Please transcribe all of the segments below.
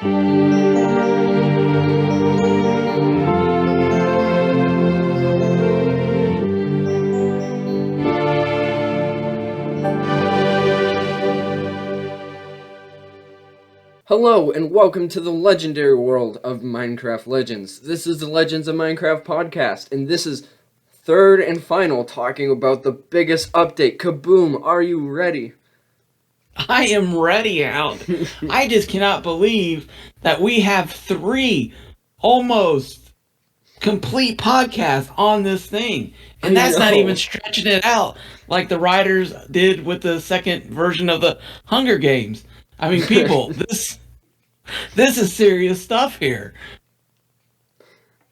Hello and welcome to the legendary world of Minecraft Legends. This is the Legends of Minecraft podcast, and this is third and final talking about the biggest update. Kaboom, are you ready? I am ready, Hound. I just cannot believe that we have 3 almost complete podcasts on this thing. And that's not even stretching it out like the writers did with the second version of the Hunger Games. I mean, people, this is serious stuff here.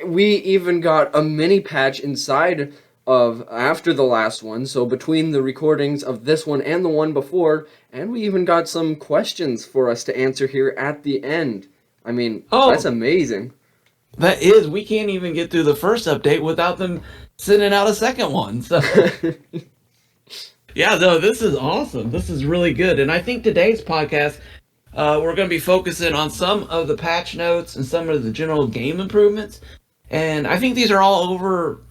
We even got a mini patch inside of after the last one, so between the recordings of this one and the one before, and we even got some questions for us to answer here at the end. I mean, that's amazing. That is, we can't even get through the first update without them sending out a second one. So, yeah, no, this is awesome. This is really good. And I think today's podcast, we're going to be focusing on some of the patch notes and some of the general game improvements. And I think these are all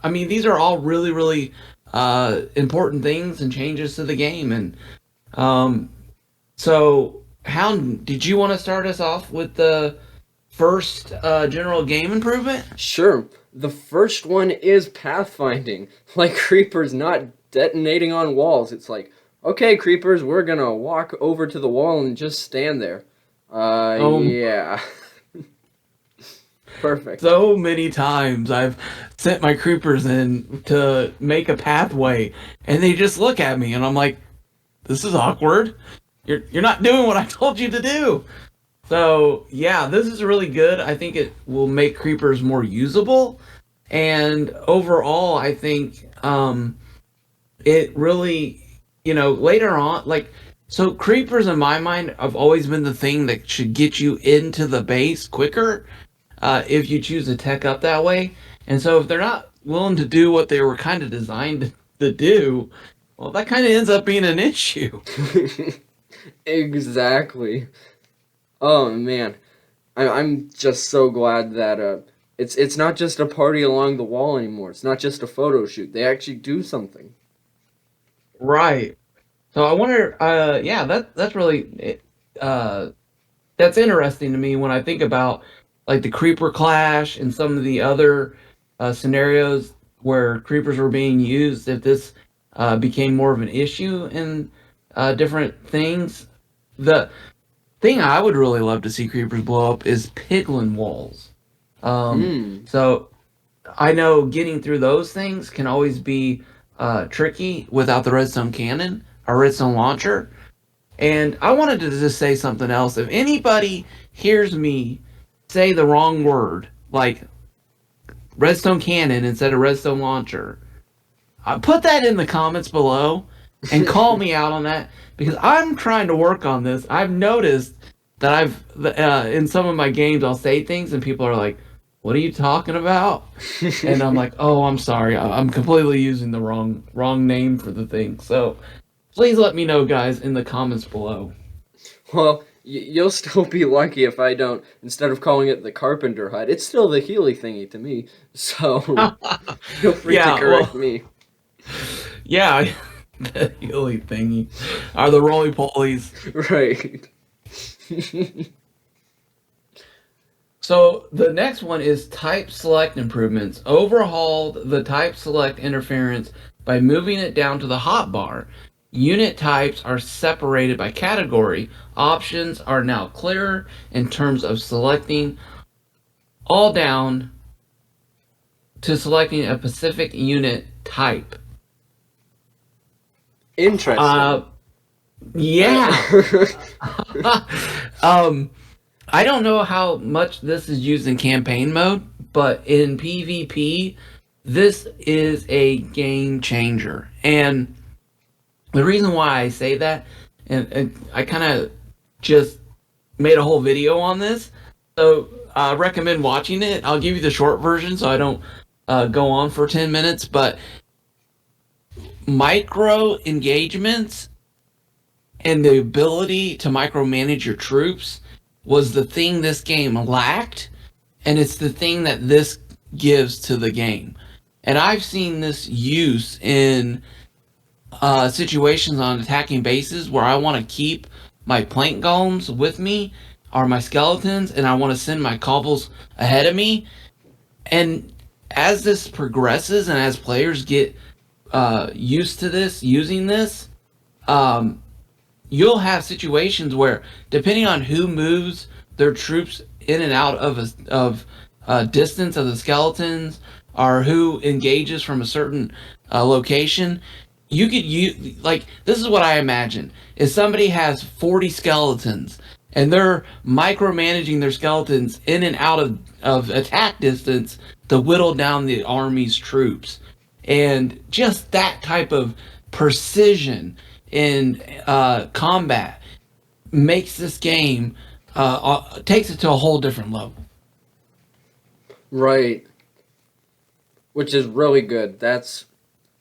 these are all really, really important things and changes to the game. And so, Hound, did you want to start us off with the first general game improvement? Sure. The first one is pathfinding. Like creepers not detonating on walls. It's like, okay, creepers, we're gonna walk over to the wall and just stand there. Yeah. Perfect. So many times I've sent my creepers in to make a pathway, and they just look at me, and I'm like, this is awkward. You're not doing what I told you to do. So, yeah, this is really good. I think it will make creepers more usable. And overall, I think it really, later on, so creepers in my mind have always been the thing that should get you into the base quicker if you choose to tech up that way. And so if they're not willing to do what they were kind of designed to do, well, that kind of ends up being an issue. Exactly. Oh man, I'm just so glad that it's not just a party along the wall anymore. It's not just a photo shoot. They actually do something. Right. So I wonder. That's really that's interesting to me when I think about like the creeper clash and some of the other scenarios where creepers were being used. If this became more of an issue in different things, the thing I would really love to see creepers blow up is piglin walls. So I know getting through those things can always be tricky without the redstone cannon or redstone launcher. And I wanted to just say something else. If anybody hears me say the wrong word, like redstone cannon instead of redstone launcher, put that in the comments below and call me out on that, because I'm trying to work on this. I've noticed that in some of my games I'll say things and people are like, what are you talking about? And I'm like, oh, I'm sorry, I'm completely using the wrong name for the thing. So please let me know, guys, in the comments below. Well, you'll still be lucky if I don't, instead of calling it the carpenter hut, it's still the Healy thingy to me. So feel free to correct me. Yeah, the Healy thingy. Are the roly-polies. Right. So the next one is type select improvements. Overhauled the type select interference by moving it down to the hotbar. Unit types are separated by category. Options are now clearer in terms of selecting all down to selecting a specific unit type. Interesting. Yeah. I don't know how much this is used in campaign mode, but in PvP, this is a game changer. And the reason why I say that, and I kind of just made a whole video on this, so I recommend watching it. I'll give you the short version so I don't go on for 10 minutes, but micro engagements and the ability to micromanage your troops was the thing this game lacked, and it's the thing that this gives to the game. And I've seen this use in situations on attacking bases where I want to keep my plank golems with me or my skeletons, and I want to send my cobbles ahead of me. And as this progresses and as players get used to this, using this, um, you'll have situations where, depending on who moves their troops in and out of distance of the skeletons, or who engages from a certain location, you could use, like, this is what I imagine: is somebody has 40 skeletons and they're micromanaging their skeletons in and out of attack distance to whittle down the army's troops. And just that type of precision in combat makes this game takes it to a whole different level. Right. Which is really good.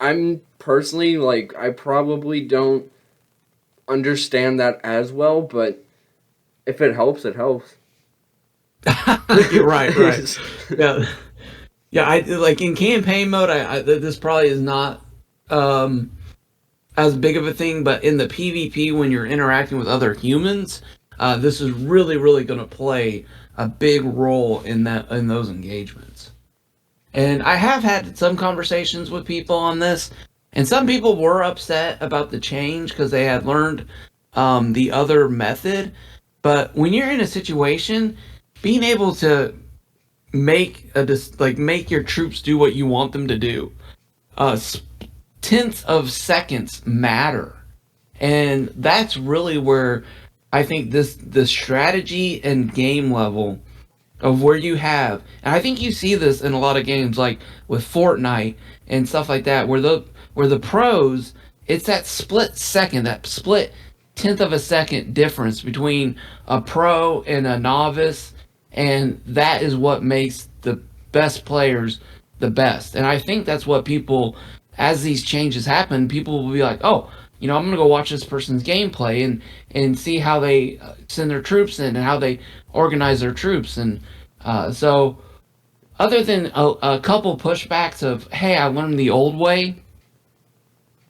I'm personally, like, I probably don't understand that as well, but if it helps, it helps. You're right, right. Yeah, yeah. I like in campaign mode. This probably is not um, as big of a thing, but in the PvP, when you're interacting with other humans, this is really, really going to play a big role in those engagements. And I have had some conversations with people on this, and some people were upset about the change because they had learned the other method. But when you're in a situation, being able to make your troops do what you want them to do, tenths of seconds matter, and that's really where I think the strategy and game level of where you have, and I think you see this in a lot of games like with Fortnite and stuff like that, where the pros, it's that split second, that split tenth of a second difference between a pro and a novice, and that is what makes the best players the best. And I think that's what people, as these changes happen, people will be like, oh, I'm gonna go watch this person's gameplay and see how they send their troops in and how they organize their troops. And so other than a couple pushbacks of, hey, I learned the old way,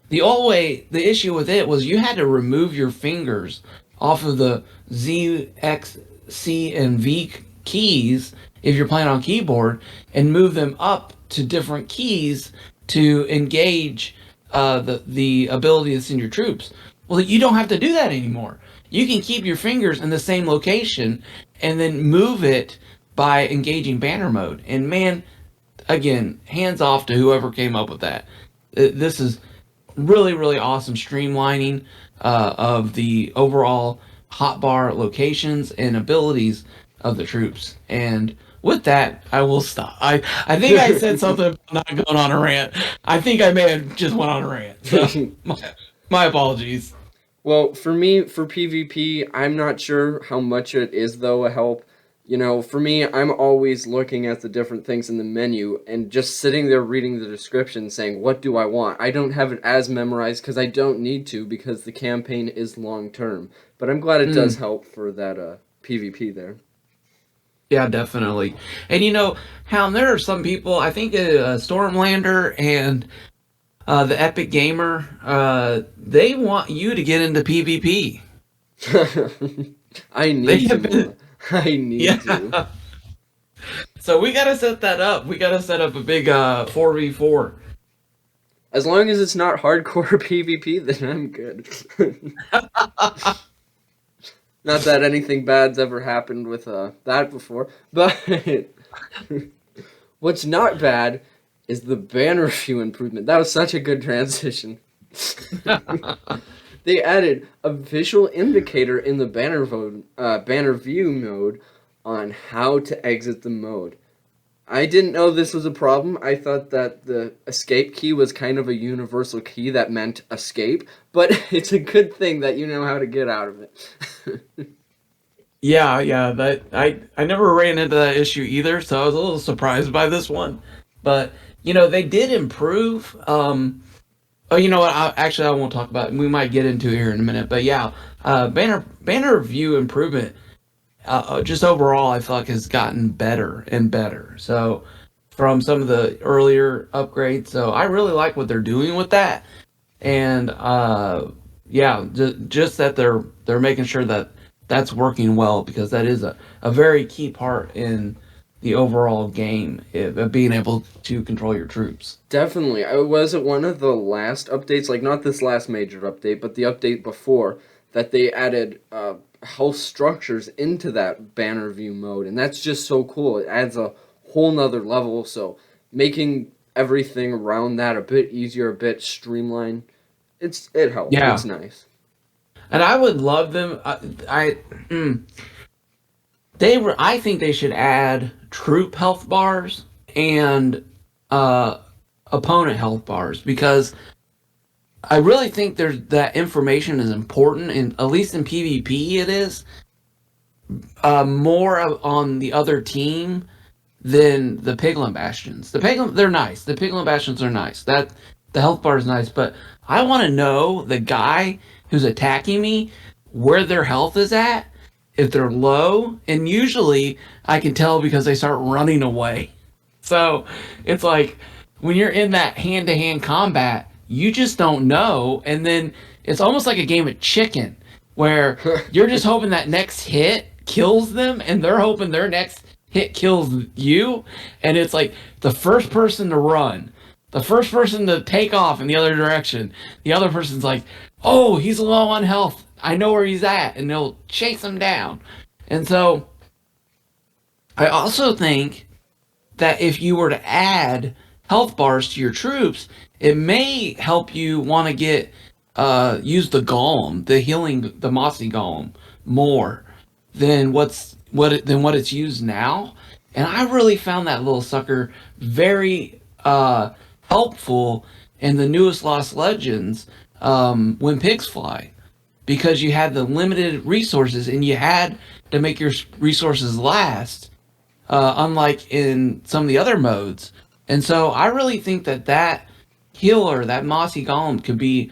the issue with it was you had to remove your fingers off of the Z, X, C, and V keys if you're playing on keyboard, and move them up to different keys to engage the ability to send your troops. Well, you don't have to do that anymore. You can keep your fingers in the same location and then move it by engaging banner mode. And man, again, hands off to whoever came up with that. This is really, really awesome streamlining of the overall hotbar locations and abilities of the troops. And with that, I will stop. I think I said something about not going on a rant. I think I may have just went on a rant. So my apologies. Well, for me, for PvP, I'm not sure how much it is, though, a help. For me, I'm always looking at the different things in the menu and just sitting there reading the description saying, what do I want? I don't have it as memorized because I don't need to, because the campaign is long term. But I'm glad it does help for that PvP there. Yeah, definitely. And Hound, there are some people, I think Stormlander and the Epic Gamer, they want you to get into PvP. I need to. I need to. So we gotta set that up. We gotta set up a big 4v4. As long as it's not hardcore PvP, then I'm good. Not that anything bad's ever happened with that before, but what's not bad is the banner view improvement. That was such a good transition. They added a visual indicator in the banner view mode on how to exit the mode. I didn't know this was a problem. I thought that the escape key was kind of a universal key that meant escape, but it's a good thing that you know how to get out of it. Yeah, that I never ran into that issue either, so I was a little surprised by this one. But they did improve. Oh, you know what? I won't talk about it. We might get into it here in a minute. But yeah, banner view improvement just overall, I feel like has gotten better and better. So from some of the earlier upgrades, so I really like what they're doing with that. And yeah, just that they're making sure that that's working well, because that is a very key part in the overall game, of being able to control your troops. Definitely. I was it one of the last updates, like not this last major update, but the update before that they added health structures into that banner view mode, and that's just so cool. It adds a whole nother level, so making everything around that a bit easier, a bit streamlined. It helps. It's Yeah, nice. and I would love them. Mm, I think they should add troop health bars and uh, opponent health bars, because I really think there's that information is important, and at least in PvP it is more on the other team than the Piglin Bastions. The Piglin, they're nice. The Piglin Bastions are nice. That the health bar is nice, but I want to know the guy who's attacking me, where their health is at, if they're low, and usually I can tell because they start running away. So it's like when you're in that hand to hand combat, you just don't know. And then it's almost like a game of chicken where you're just hoping that next hit kills them, and they're hoping their next hit kills you. And it's like the first person to run, the first person to take off in the other direction, the other person's like, oh, he's low on health. I know where he's at. And they'll chase him down. And so I also think that if you were to add health bars to your troops, it may help you want to get use the golem, the healing, the mossy golem, more than what it's used now. And I really found that little sucker very helpful in the newest Lost Legends, when pigs fly, because you had the limited resources and you had to make your resources last, unlike in some of the other modes. And so I really think that that healer, that mossy golem, could be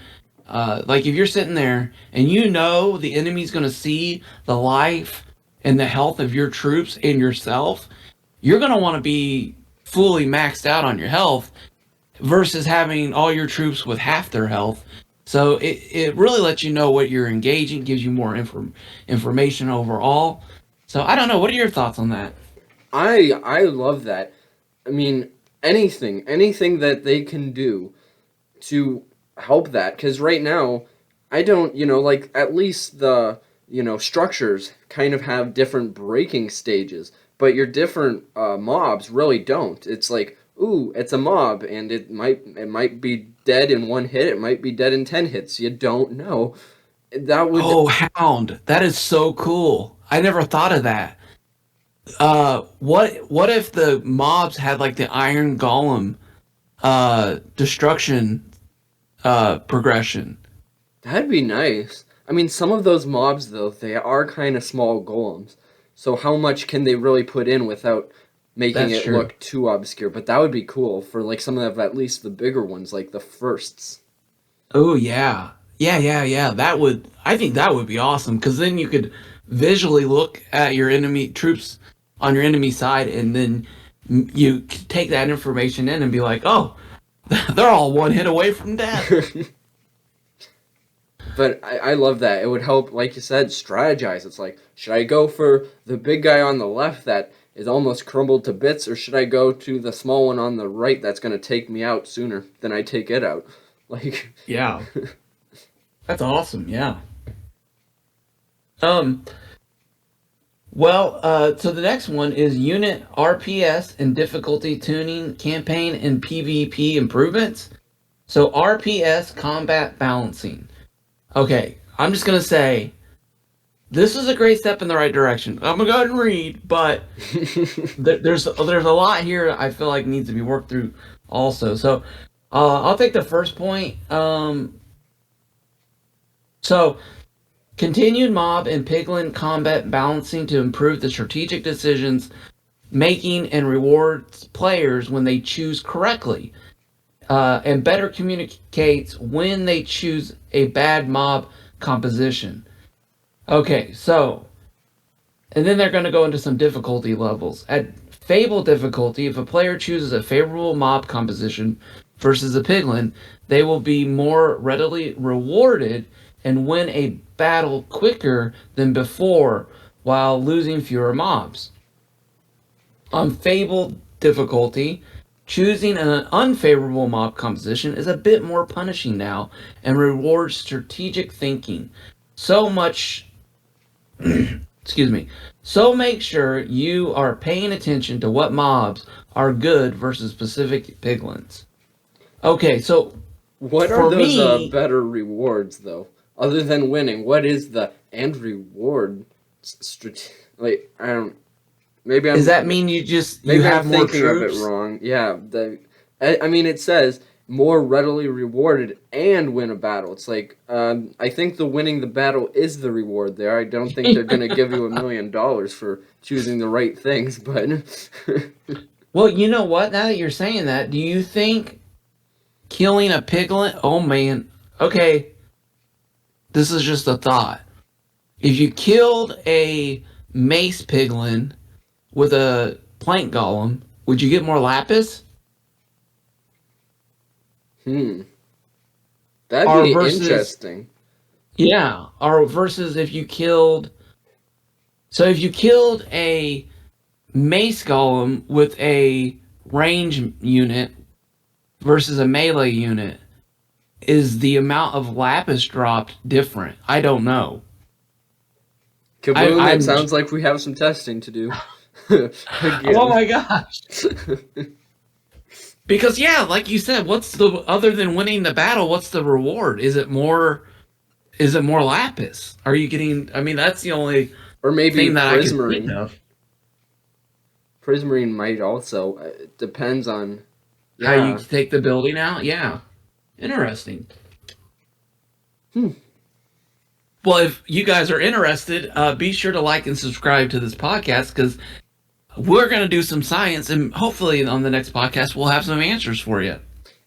like if you're sitting there and you know the enemy's going to see the life and the health of your troops and yourself, you're going to want to be fully maxed out on your health versus having all your troops with half their health. So it really lets you know what you're engaging, gives you more information overall. So I don't know. What are your thoughts on that? I love that. I mean, anything that they can do to help that, because right now I don't, like at least the, structures kind of have different breaking stages, but your different mobs really don't. It's like, ooh, it's a mob, and it might be dead in one hit, it might be dead in 10 hits. You don't know. That would Oh, Hound. That is so cool. I never thought of that. What if the mobs had like the Iron Golem destruction progression? That'd be nice. I mean, some of those mobs, though, they are kind of small golems. So how much can they really put in without making That's it true. look too obscure? But that would be cool for like some of the, at least the bigger ones, like the firsts. Oh yeah. Yeah. I think that would be awesome, because then you could visually look at your enemy troops on your enemy side, and then you could take that information in and be like, oh, they're all one hit away from death. But I love that. It would help, like you said, strategize. It's like, should I go for the big guy on the left that is almost crumbled to bits, or should I go to the small one on the right that's going to take me out sooner than I take it out? Like, Yeah. That's awesome. Yeah. Um, well, so the next one is unit RPS and difficulty tuning, campaign and PvP improvements. So RPS, combat balancing. Okay, I'm just gonna say this is a great step in the right direction. I'm gonna go ahead and read, but there's a lot here I feel like needs to be worked through also. So I'll take the first point. So continued mob and piglin combat balancing to improve the strategic decisions making and rewards players when they choose correctly, and better communicates when they choose a bad mob composition. Okay, so And then they're going to go into some difficulty levels. At Fable difficulty, if a player chooses a favorable mob composition versus a piglin, they will be more readily rewarded and win a battle quicker than before while losing fewer mobs. On Fable difficulty, choosing an unfavorable mob composition is a bit more punishing now and rewards strategic thinking. So much excuse me. So make sure you are paying attention to what mobs are good versus specific piglins. Okay, so What are for those me, better rewards though? Other than winning, what is the end reward? Like I don't. Maybe does that I'm mean you maybe I'm have more thinking of it troops? wrong. Yeah, I mean it says more readily rewarded and win a battle. It's like I think the winning the battle is the reward there. I don't think they're gonna give you $1 million for choosing the right things, but Well, you know what? Now that you're saying that, do you think killing a piglin? Oh man. Okay, this is just a thought. If you killed a mace piglin with a plank golem, would you get more lapis? hmm, that'd Or be versus interesting. yeah, or versus if you killed a mace golem with a range unit versus a melee unit, is the amount of lapis dropped different? I don't know. Kaboom! It I'm sounds like we have some testing to do oh again. my gosh. Because yeah, like you said, what's the other than winning the battle, what's the reward? Is it more lapis? Are you getting I mean that's the only Or maybe thing that I could think Prismarine. of. Prismarine might also. It depends on. How you Yeah. take the building out? Yeah. Interesting. Hmm. Well, if you guys are interested, be sure to like and subscribe to this podcast because we're going to do some science and hopefully on the next podcast we'll have some answers for you.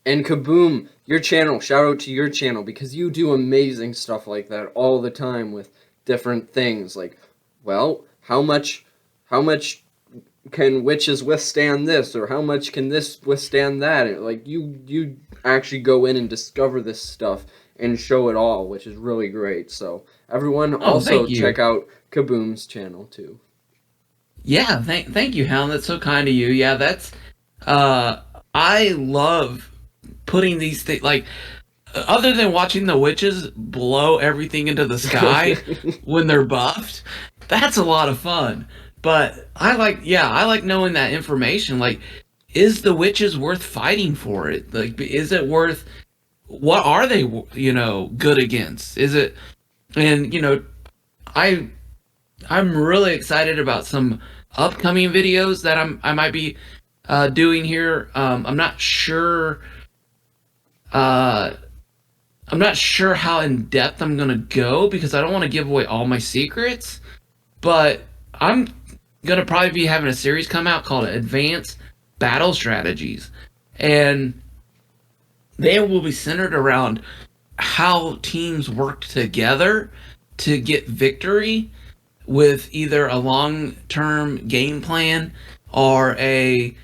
And Kaboom, your channel. Shout out to your channel because you do amazing stuff like that all the time with different things. Like, well, how much can witches withstand this, or how much can this withstand that? And, like you actually go in and discover this stuff and show it all, which is really great. So everyone Oh, also thank you. check out Kaboom's channel too. Yeah, thank you, Helen. That's so kind of you. Yeah, that's uh I love putting these things like other than watching the witches blow everything into the sky when they're buffed, that's a lot of fun. But I like knowing that information. Like, is the witches worth fighting for it? Like, is it worth? What are they? Good against? Is it? And I I'm really excited about some upcoming videos that I might be doing here. I'm not sure. Uh, I'm not sure how in depth I'm gonna go because I don't want to give away all my secrets. But I'm gonna probably be having a series come out called Advanced Battle Strategies, and they will be centered around how teams work together to get victory with either a long-term game plan or a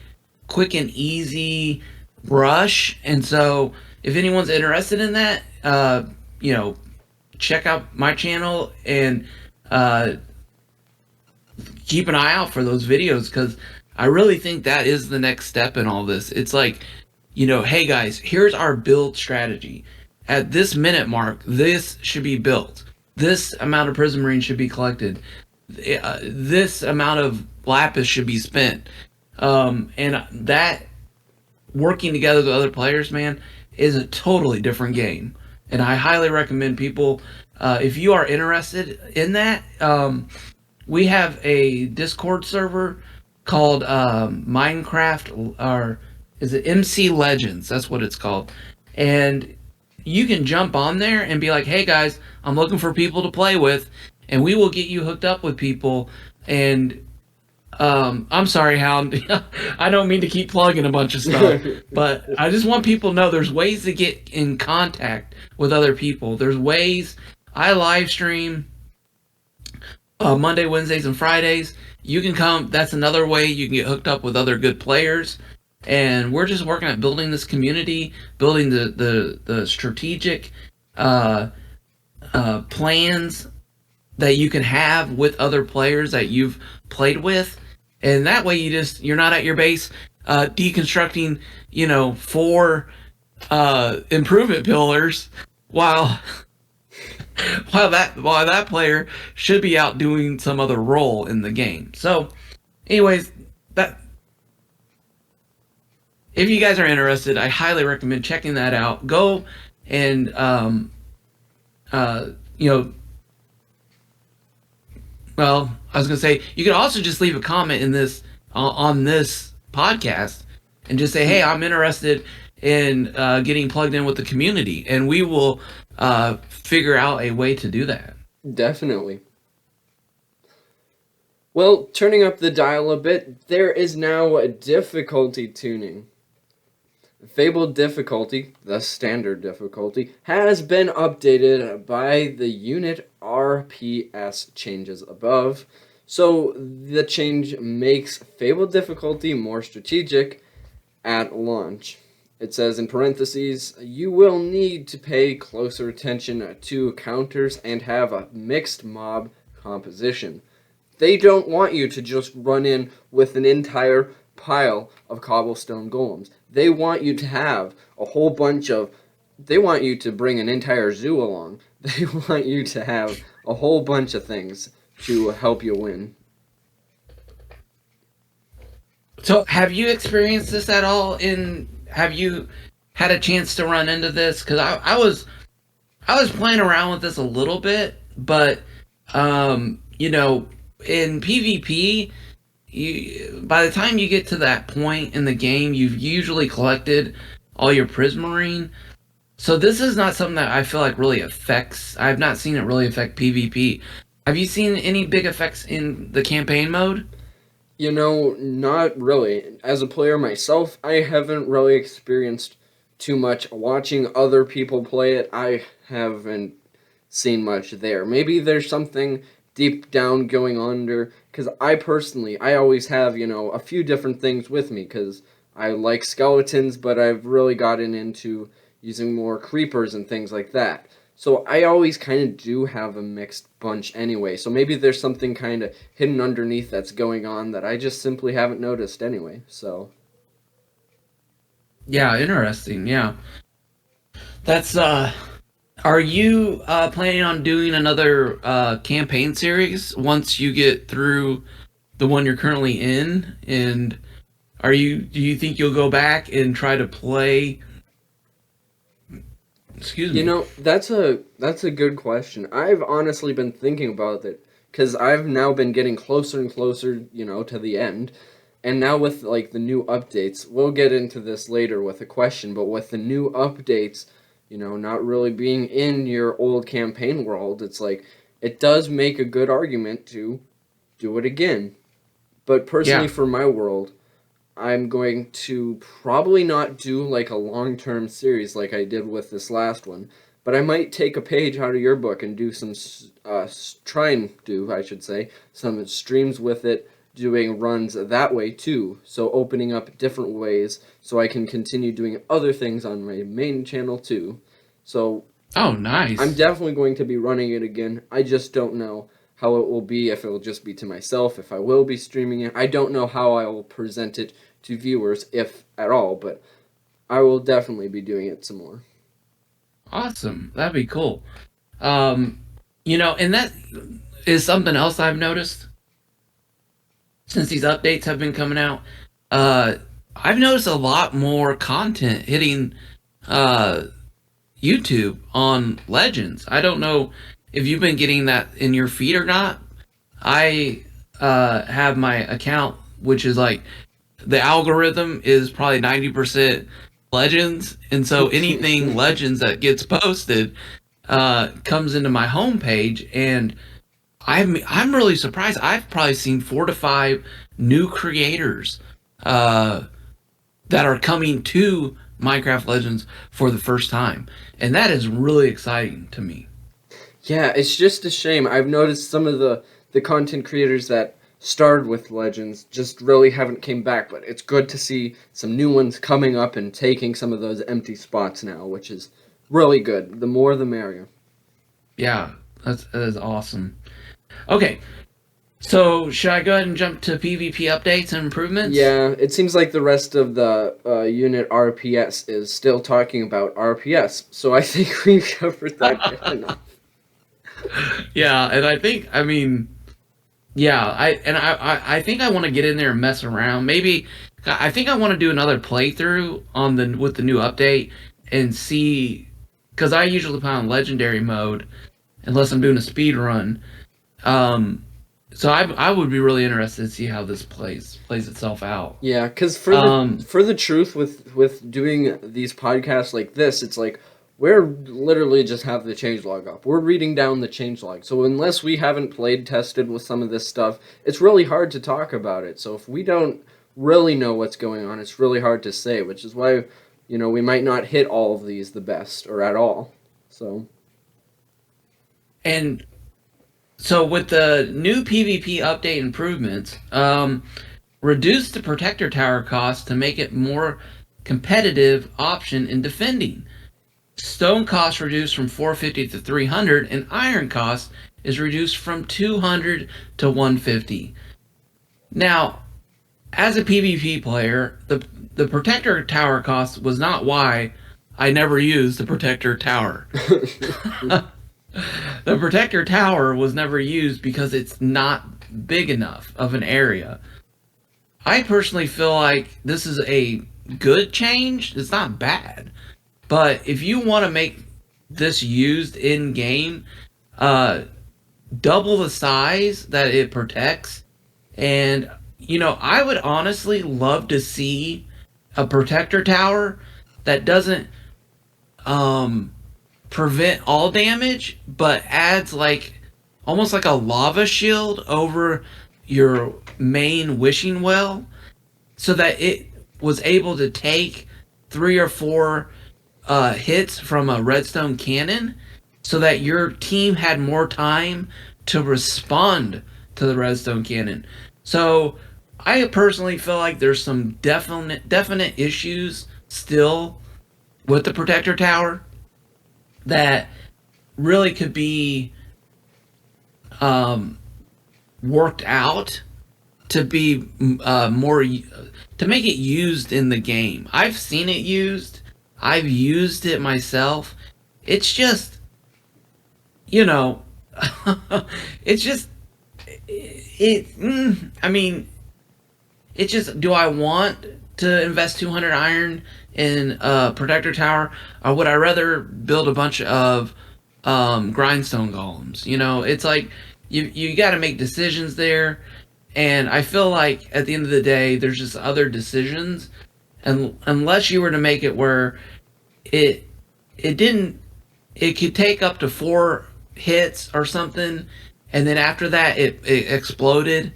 quick and easy rush. And so, if anyone's interested in that, check out my channel and uh, keep an eye out for those videos because I really think that is the next step in all this. It's like, hey guys, here's our build strategy. At this minute mark, this should be built. This amount of Prismarine should be collected. This amount of Lapis should be spent. And that working together with other players, man, is a totally different game. And I highly recommend people, if you are interested in that, we have a Discord server called Minecraft, or is it MC Legends? That's what it's called. And you can jump on there and be like, hey guys, I'm looking for people to play with, and we will get you hooked up with people. And I'm sorry, Hound. I don't mean to keep plugging a bunch of stuff, but I just want people to know there's ways to get in contact with other people. There's ways I live stream Monday, Wednesdays, and Fridays. You can come. That's another way you can get hooked up with other good players. And we're just working at building this community, building the strategic uh, plans that you can have with other players that you've played with, and that way you're not at your base deconstructing, 4 improvement pillars while while that player should be out doing some other role in the game. So, anyways, that if you guys are interested, I highly recommend checking that out. Go and you know. Well, I was gonna say you can also just leave a comment in this on this podcast and just say, "Hey, I'm interested in getting plugged in with the community," and we will figure out a way to do that. Definitely. Well, turning up the dial a bit, there is now a difficulty tuning. Fabled difficulty, the standard difficulty, has been updated by the unit RPS changes above. So the change makes Fabled difficulty more strategic at launch. It says in parentheses, you will need to pay closer attention to counters and have a mixed mob composition. They don't want you to just run in with an entire pile of cobblestone golems. They want you to have a whole bunch of... They want you to bring an entire zoo along. They want you to have a whole bunch of things to help you win. So, have you experienced this at all? Have you had a chance to run into this? Because I was playing around with this a little bit, but in PvP, by the time you get to that point in the game, you've usually collected all your Prismarine. So this is not something that I feel like really affects. I've not seen it really affect PvP. Have you seen any big effects in the campaign mode? Not really. As a player myself, I haven't really experienced too much. Watching other people play it, I haven't seen much there. Maybe there's something deep down going under, because I always have, a few different things with me, because I like skeletons, but I've really gotten into using more creepers and things like that. So I always kind of do have a mixed bunch anyway, so maybe there's something kind of hidden underneath that's going on that I just simply haven't noticed anyway, so... Yeah, interesting, yeah. That's, Are you planning on doing another campaign series once you get through the one you're currently in? And do you think you'll go back and try to play? Excuse me. That's a good question. I've honestly been thinking about it because I've now been getting closer and closer, to the end. And now with the new updates, we'll get into this later with a question, but with the new updates, not really being in your old campaign world, it's it does make a good argument to do it again. But personally, for my world, I'm going to probably not do a long-term series like I did with this last one, but I might take a page out of your book and do some, try and do, I should say, some streams with it, doing runs that way too, so opening up different ways so I can continue doing other things on my main channel too. So oh, nice. I'm definitely going to be running it again. I just don't know how it will be, if it will just be to myself, if I will be streaming it. I don't know how I will present it to viewers, if at all, but I will definitely be doing it some more. Awesome. That'd be cool. And that is something else I've noticed since these updates have been coming out. I've noticed a lot more content hitting YouTube on Legends. I don't know if you've been getting that in your feed or not. I have my account, which is the algorithm is probably 90% Legends, and so anything Legends that gets posted comes into my homepage, and I'm really surprised. I've probably seen 4 to 5 new creators that are coming to Minecraft Legends for the first time, and that is really exciting to me. Yeah, it's just a shame. I've noticed some of the the content creators that started with Legends just really haven't came back. But it's good to see some new ones coming up and taking some of those empty spots now, which is really good. The more, the merrier. Yeah, that is awesome. Okay, so should I go ahead and jump to PvP updates and improvements? Yeah, it seems like the rest of the unit RPS is still talking about RPS, so I think we covered that good enough. Yeah, and I mean, yeah, I think I want to get in there and mess around. Maybe I think I want to do another playthrough on the with the new update and see, because I usually play on legendary mode unless I'm doing a speed run. So I would be really interested to see how this plays itself out. Yeah, because for the truth with doing these podcasts like this, it's like we're literally just have the changelog up. We're reading down the changelog. So unless we haven't played tested with some of this stuff, it's really hard to talk about it. So if we don't really know what's going on, it's really hard to say, which is why, we might not hit all of these the best or at all. So. And so with the new PvP update improvements, reduce the protector tower cost to make it more competitive option in defending. Stone cost reduced from 450 to 300, and iron cost is reduced from 200 to 150. Now, as a PvP player, the protector tower cost was not why I never used the protector tower. The protector tower was never used because it's not big enough of an area. I personally feel like this is a good change. It's not bad. But if you want to make this used in game, double the size that it protects. And, I would honestly love to see a protector tower that doesn't prevent all damage, but adds almost like a lava shield over your main wishing well, so that it was able to take 3 or 4 hits from a redstone cannon, so that your team had more time to respond to the redstone cannon. So I personally feel like there's some definite issues still with the protector tower that really could be worked out to be more to make it used in the game. I've seen it used. I've used it myself. It's just, it's just I mean, it's just, do I want to invest 200 iron in a protector tower, or would I rather build a bunch of grindstone golems? It's like you got to make decisions there, and I feel like at the end of the day, there's just other decisions, and unless you were to make it where it could take up to 4 hits or something, and then after that it exploded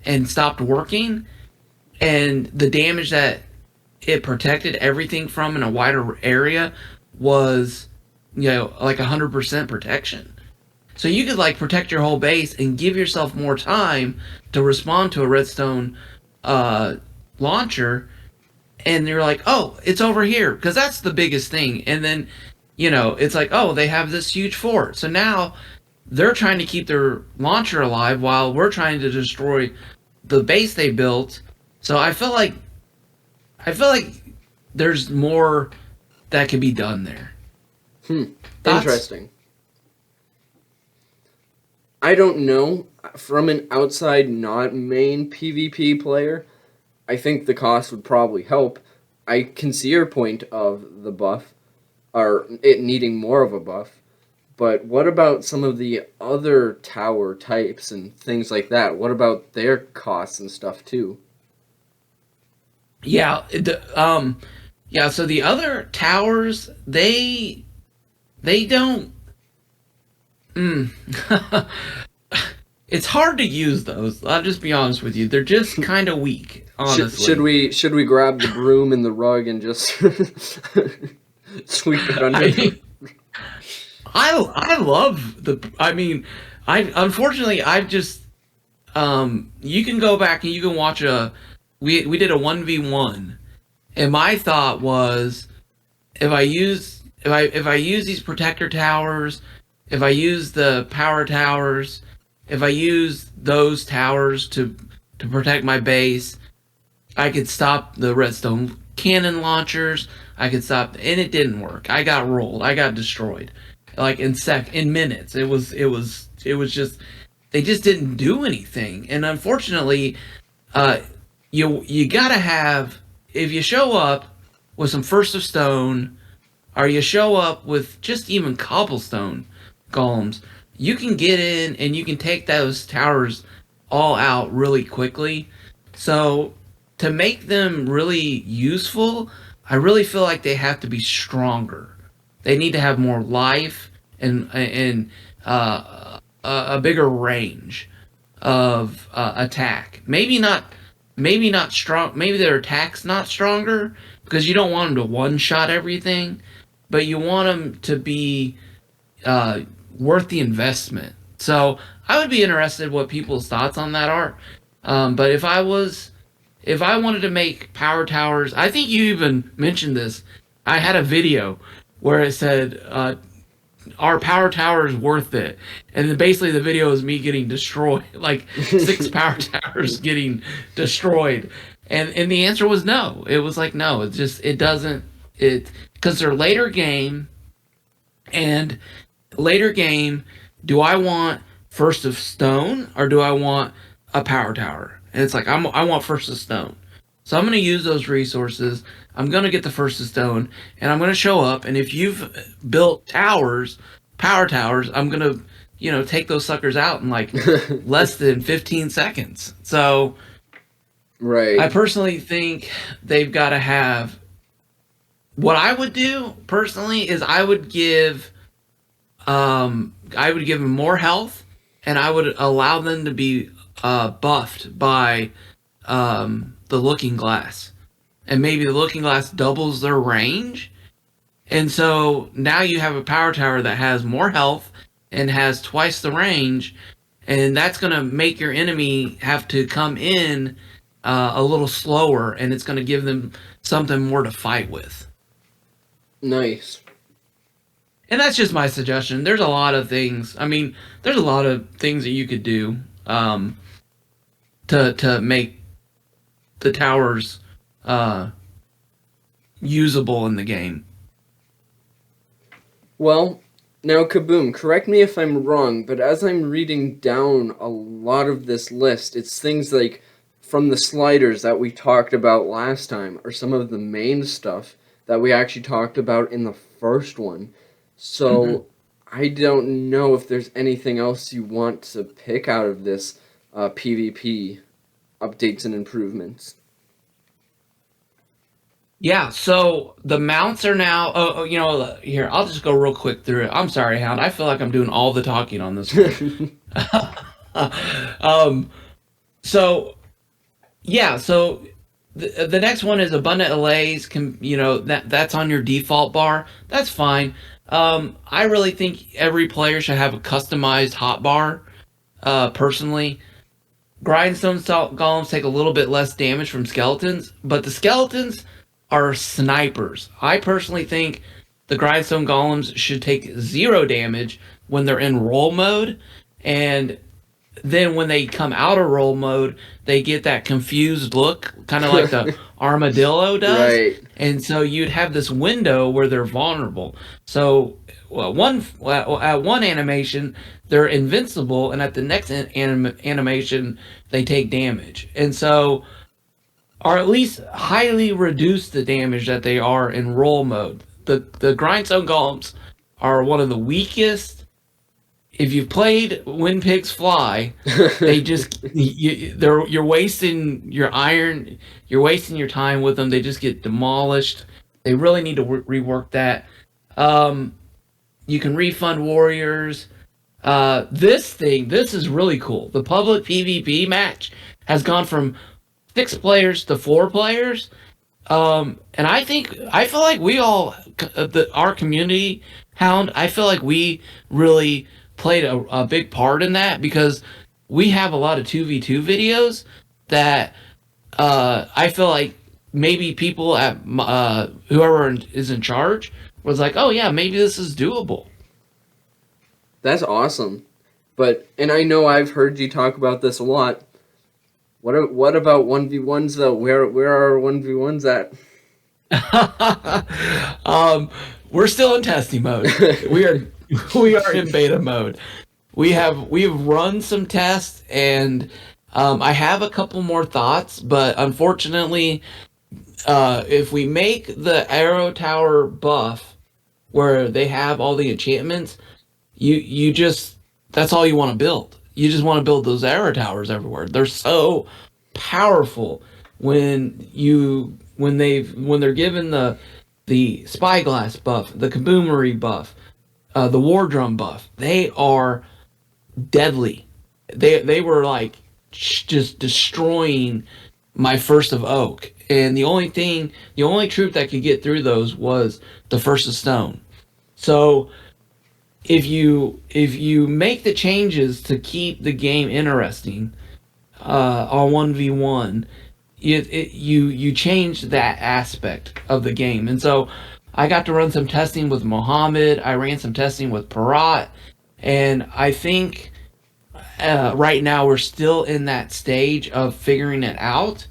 and stopped working, and the damage that it protected everything from in a wider area was, like 100% protection. So you could protect your whole base and give yourself more time to respond to a redstone launcher, and you're like, oh, it's over here, because that's the biggest thing. And then, it's like, oh, they have this huge fort. So now they're trying to keep their launcher alive while we're trying to destroy the base they built. So I feel like there's more that could be done there. Thoughts? Interesting. I don't know. From an outside, not main PvP player, I think the cost would probably help. I can see your point of the buff, or it needing more of a buff. But what about some of the other tower types and things like that? What about their costs and stuff too? Yeah, so the other towers, they don't. It's hard to use those. I'll just be honest with you. They're just kind of weak, honestly. Should we grab the broom and the rug and just sweep it under? I love I unfortunately I've just you can go back and you can watch we did a 1v1, and my thought was, if I use these protector towers, if I use the power towers, if I use those towers to protect my base, I could stop the redstone cannon launchers. I could stop, and it didn't work. I got rolled. I got destroyed, like in minutes. It was just, they just didn't do anything. And unfortunately, uh, you gotta have, if you show up with some first of stone, or you show up with just even cobblestone golems, you can get in and you can take those towers all out really quickly. So to make them really useful, I really feel like they have to be stronger. They need to have more life and a bigger range of attack. Maybe not strong. Maybe their attack's not stronger because you don't want them to one shot everything, but you want them to be uh, worth the investment. So I would be interested what people's thoughts on that are. But if I wanted to make power towers, I think you even mentioned this. I had a video where it said, "Our power tower is worth it," and then basically the video is me getting destroyed, like six power towers getting destroyed, and the answer was no. It was like no, it doesn't it because they're later game, and later game. Do I want first of stone or do I want a power tower? And it's like I want first of stone. So I'm going to use those resources. I'm going to get the first of stone, and I'm going to show up. And if you've built towers, power towers, I'm going to, take those suckers out in like less than 15 seconds. So I Right. personally think they've got to have. What I would do personally is I would give them more health, and I would allow them to be buffed by the looking glass, and maybe the looking glass doubles their range, and so now you have a power tower that has more health and has twice the range, and that's going to make your enemy have to come in a little slower, and it's going to give them something more to fight with. Nice. And that's just my suggestion. There's a lot of things. I mean, there's a lot of things that you could do um, to make the towers uh, usable in the game. Well, now Kaboom, correct me if I'm wrong, but as I'm reading down a lot of this list, it's things like from the sliders that we talked about last time, or some of the main stuff that we actually talked about in the first one. Hmm. So I don't know if there's anything else you want to pick out of this PvP updates and improvements. Yeah. So the mounts are now. Here I'll just go real quick through it. I'm sorry, Hound. I feel like I'm doing all the talking on this one. um. So yeah. So the next one is abundant allays. That's on your default bar. That's fine. I really think every player should have a customized hotbar. Personally, grindstone golems take a little bit less damage from skeletons, but the skeletons are snipers. I personally think the grindstone golems should take zero damage when they're in roll mode, and then when they come out of roll mode, they get that confused look, kind of like the armadillo does. Right. And so you'd have this window where they're vulnerable. So at one animation they're invincible, and at the next animation they take damage. And so, or at least highly reduce the damage that they are in roll mode. The grindstone golems are one of the weakest. If you've played When Pigs Fly, they just you're wasting your iron, you're wasting your time with them. They just get demolished. They really need to rework that. Um, you can refund warriors. This is really cool. The public PvP match has gone from 6 players to 4 players. And I feel like we all, our community, Hound, I feel like we really played a big part in that because we have a lot of 2v2 videos that I feel like maybe people at whoever is in charge was like, oh yeah, maybe this is doable. That's awesome. But and I know I've heard you talk about this a lot. What about 1v1s though? Where are 1v1s at? um, we're still in testing mode. We are we are in beta mode. We've run some tests, and I have a couple more thoughts, but unfortunately, if we make the Arrow Tower buff where they have all the enchantments, you just that's all you want to build. You just want to build those Arrow Towers everywhere. They're so powerful when they're given the Spyglass buff, the Kaboomery buff, the War Drum buff. They are deadly. They were like just destroying my First of Oak, and the only troop that could get through those was the First of Stone. So if you make the changes to keep the game interesting on 1v1, you change that aspect of the game. And so I got to run some testing with Mohammed. I ran some testing with Parat, and I think right now we're still in that stage of figuring it out.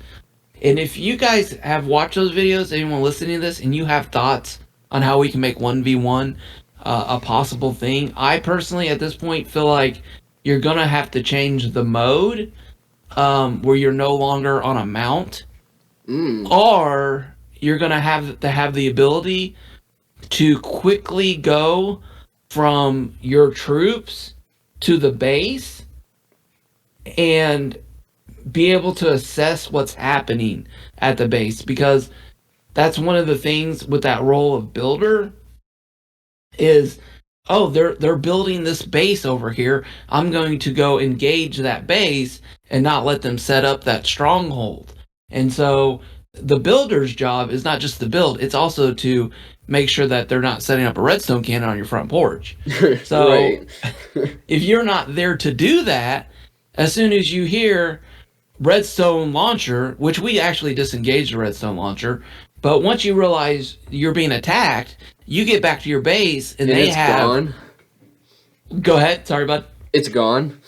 And if you guys have watched those videos, anyone listening to this, and you have thoughts on how we can make 1v1 a possible thing, I personally at this point feel like you're gonna have to change the mode where you're no longer on a mount, or you're gonna have to have the ability to quickly go from your troops to the base and be able to assess what's happening at the base, because that's one of the things with that role of builder is, oh, they're building this base over here. I'm going to go engage that base and not let them set up that stronghold. And so the builder's job is not just to build, it's also to make sure that they're not setting up a redstone cannon on your front porch. So if you're not there to do that, as soon as you hear redstone launcher, which we actually disengaged the redstone launcher, but once you realize you're being attacked, you get back to your base and they it's have gone. Go ahead, sorry bud. It's gone.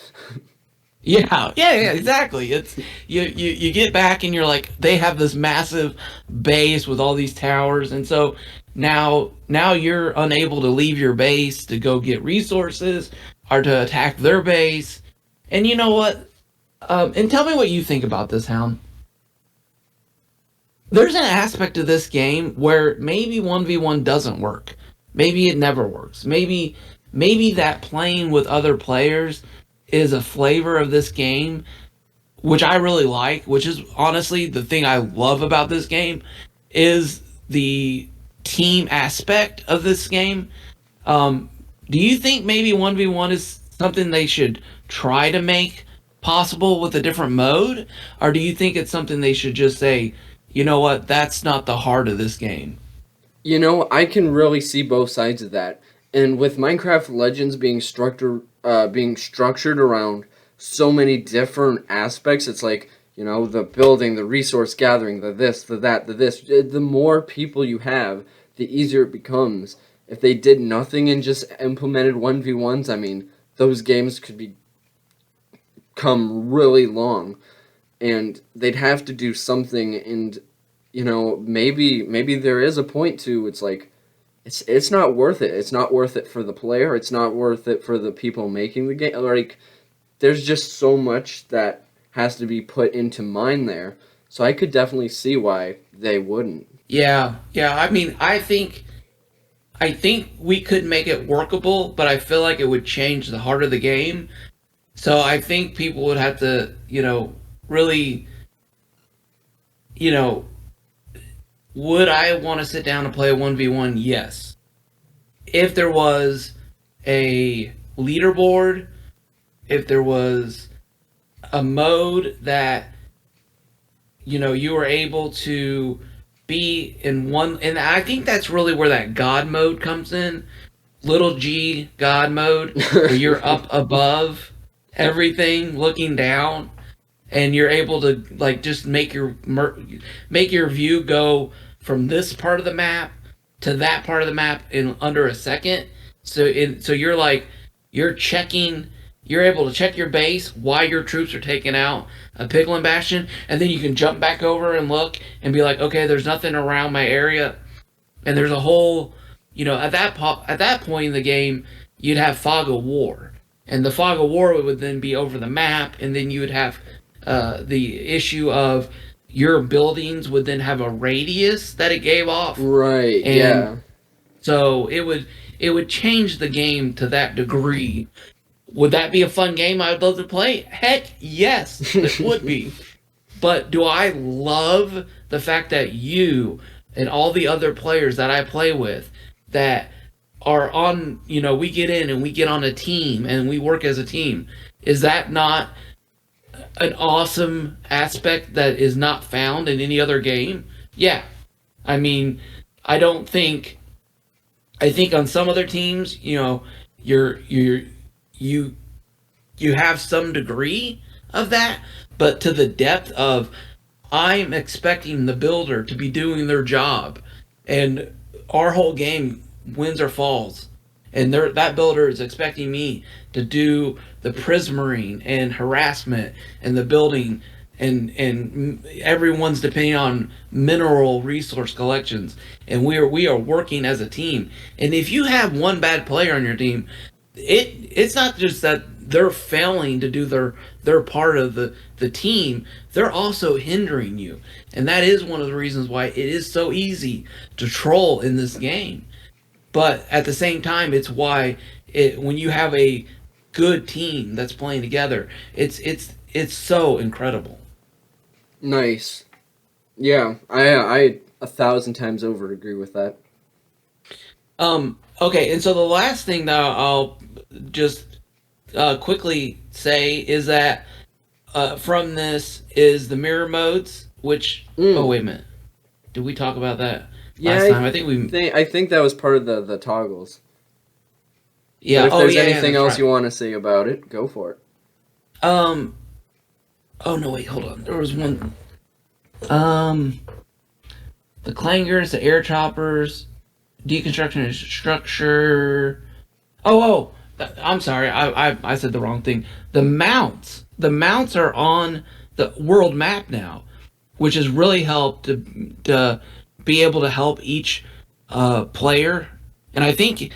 Yeah, exactly. It's you get back and you're like, they have this massive base with all these towers, and so now you're unable to leave your base to go get resources or to attack their base. And you know what? And tell me what you think about this, Hound. There's an aspect of this game where maybe 1v1 doesn't work. Maybe it never works. Maybe that playing with other players is a flavor of this game, which I really like, which is honestly the thing I love about this game, is the team aspect of this game. Do you think maybe 1v1 is something they should try to make possible with a different mode? Or do you think it's something they should just say, you know what, that's not the heart of this game? You know, I can really see both sides of that. And with Minecraft Legends being structured around so many different aspects, it's like, you know, the building, the resource gathering, the this, the that, the this. The more people you have, the easier it becomes. If they did nothing and just implemented 1v1s, I mean, those games could become really long. And they'd have to do something, and, you know, maybe there is a point to, it's like, it's not worth it. It's not worth it for the player. It's not worth it for the people making the game. Like, there's just so much that has to be put into mind there. So I could definitely see why they wouldn't. Yeah. I mean, I think we could make it workable, but I feel like it would change the heart of the game. So I think people would have to, you know, really, you know, would I want to sit down and play a 1v1? Yes. If there was a leaderboard, if there was a mode that, you know, you were able to be in one, and I think that's really where that God mode comes in. Little G God mode, where you're up above everything looking down, and you're able to like just make your view go from this part of the map to that part of the map in under a second. So you're like you're checking. You're able to check your base while your troops are taking out a piglin bastion, and then you can jump back over and look and be like, okay, there's nothing around my area, and there's a whole, at that point in the game, you'd have fog of war, and the fog of war would then be over the map, and then you would have the issue of your buildings would then have a radius that it gave off, Right. and Yeah. so it would change the game to that degree. Would that be a fun game I'd love to play? Heck yes, it would be. But do I love the fact that you and all the other players that I play with that are on, we get in and we get on a team and we work as a team? Is that not an awesome aspect that is not found in any other game? Yeah. I mean, I don't think I think on some other teams, you're you you have some degree of that, but to the depth of I'm expecting the builder to be doing their job, and our whole game wins or falls, and that builder is expecting me to do the prismarine and harassment and the building, and everyone's depending on mineral resource collections, and we are working as a team. And if you have one bad player on your team, it's not just that they're failing to do their part of the team, they're also hindering you. And that is one of the reasons why it is so easy to troll in this game. But at the same time, it's why when you have a good team that's playing together, it's so incredible. Nice. Yeah, I 1,000 times over agree with that. Okay, and so the last thing that I'll just quickly say is that from this is the mirror modes, which oh Mm. wait a minute, did we talk about that Yeah, last time? I think we I think that was part of the toggles. But yeah. if Oh there's yeah, yeah, anything that's else right. you want to say about it, go for it. Um. Oh no, wait, hold on. There was one. Um. The clangers, the air choppers, deconstruction and structure. I'm sorry. I said the wrong thing. The mounts. The mounts are on the world map now, which has really helped to be able to help each player. And I think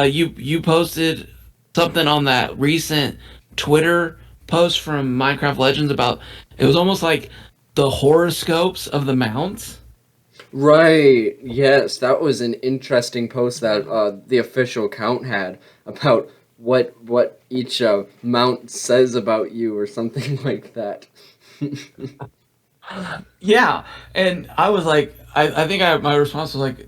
you posted something on that recent Twitter post from Minecraft Legends about it was almost like the horoscopes of the mounts. Right. Yes, that was an interesting post that the official account had about what each mount says about you or something like that. Yeah, and I was like, I think my response was like,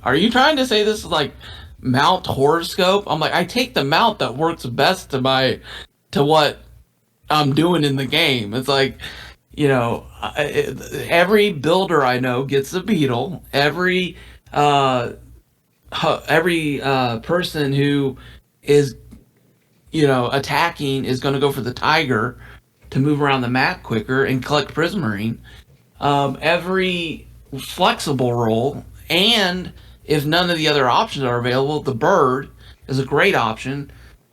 are you trying to say this is like mount horoscope? I'm like, I take the mount that works best to what I'm doing in the game. It's like, every builder I know gets a beetle. Every person who is attacking is going to go for the tiger to move around the map quicker and collect prismarine. Every flexible role, and if none of the other options are available, the bird is a great option.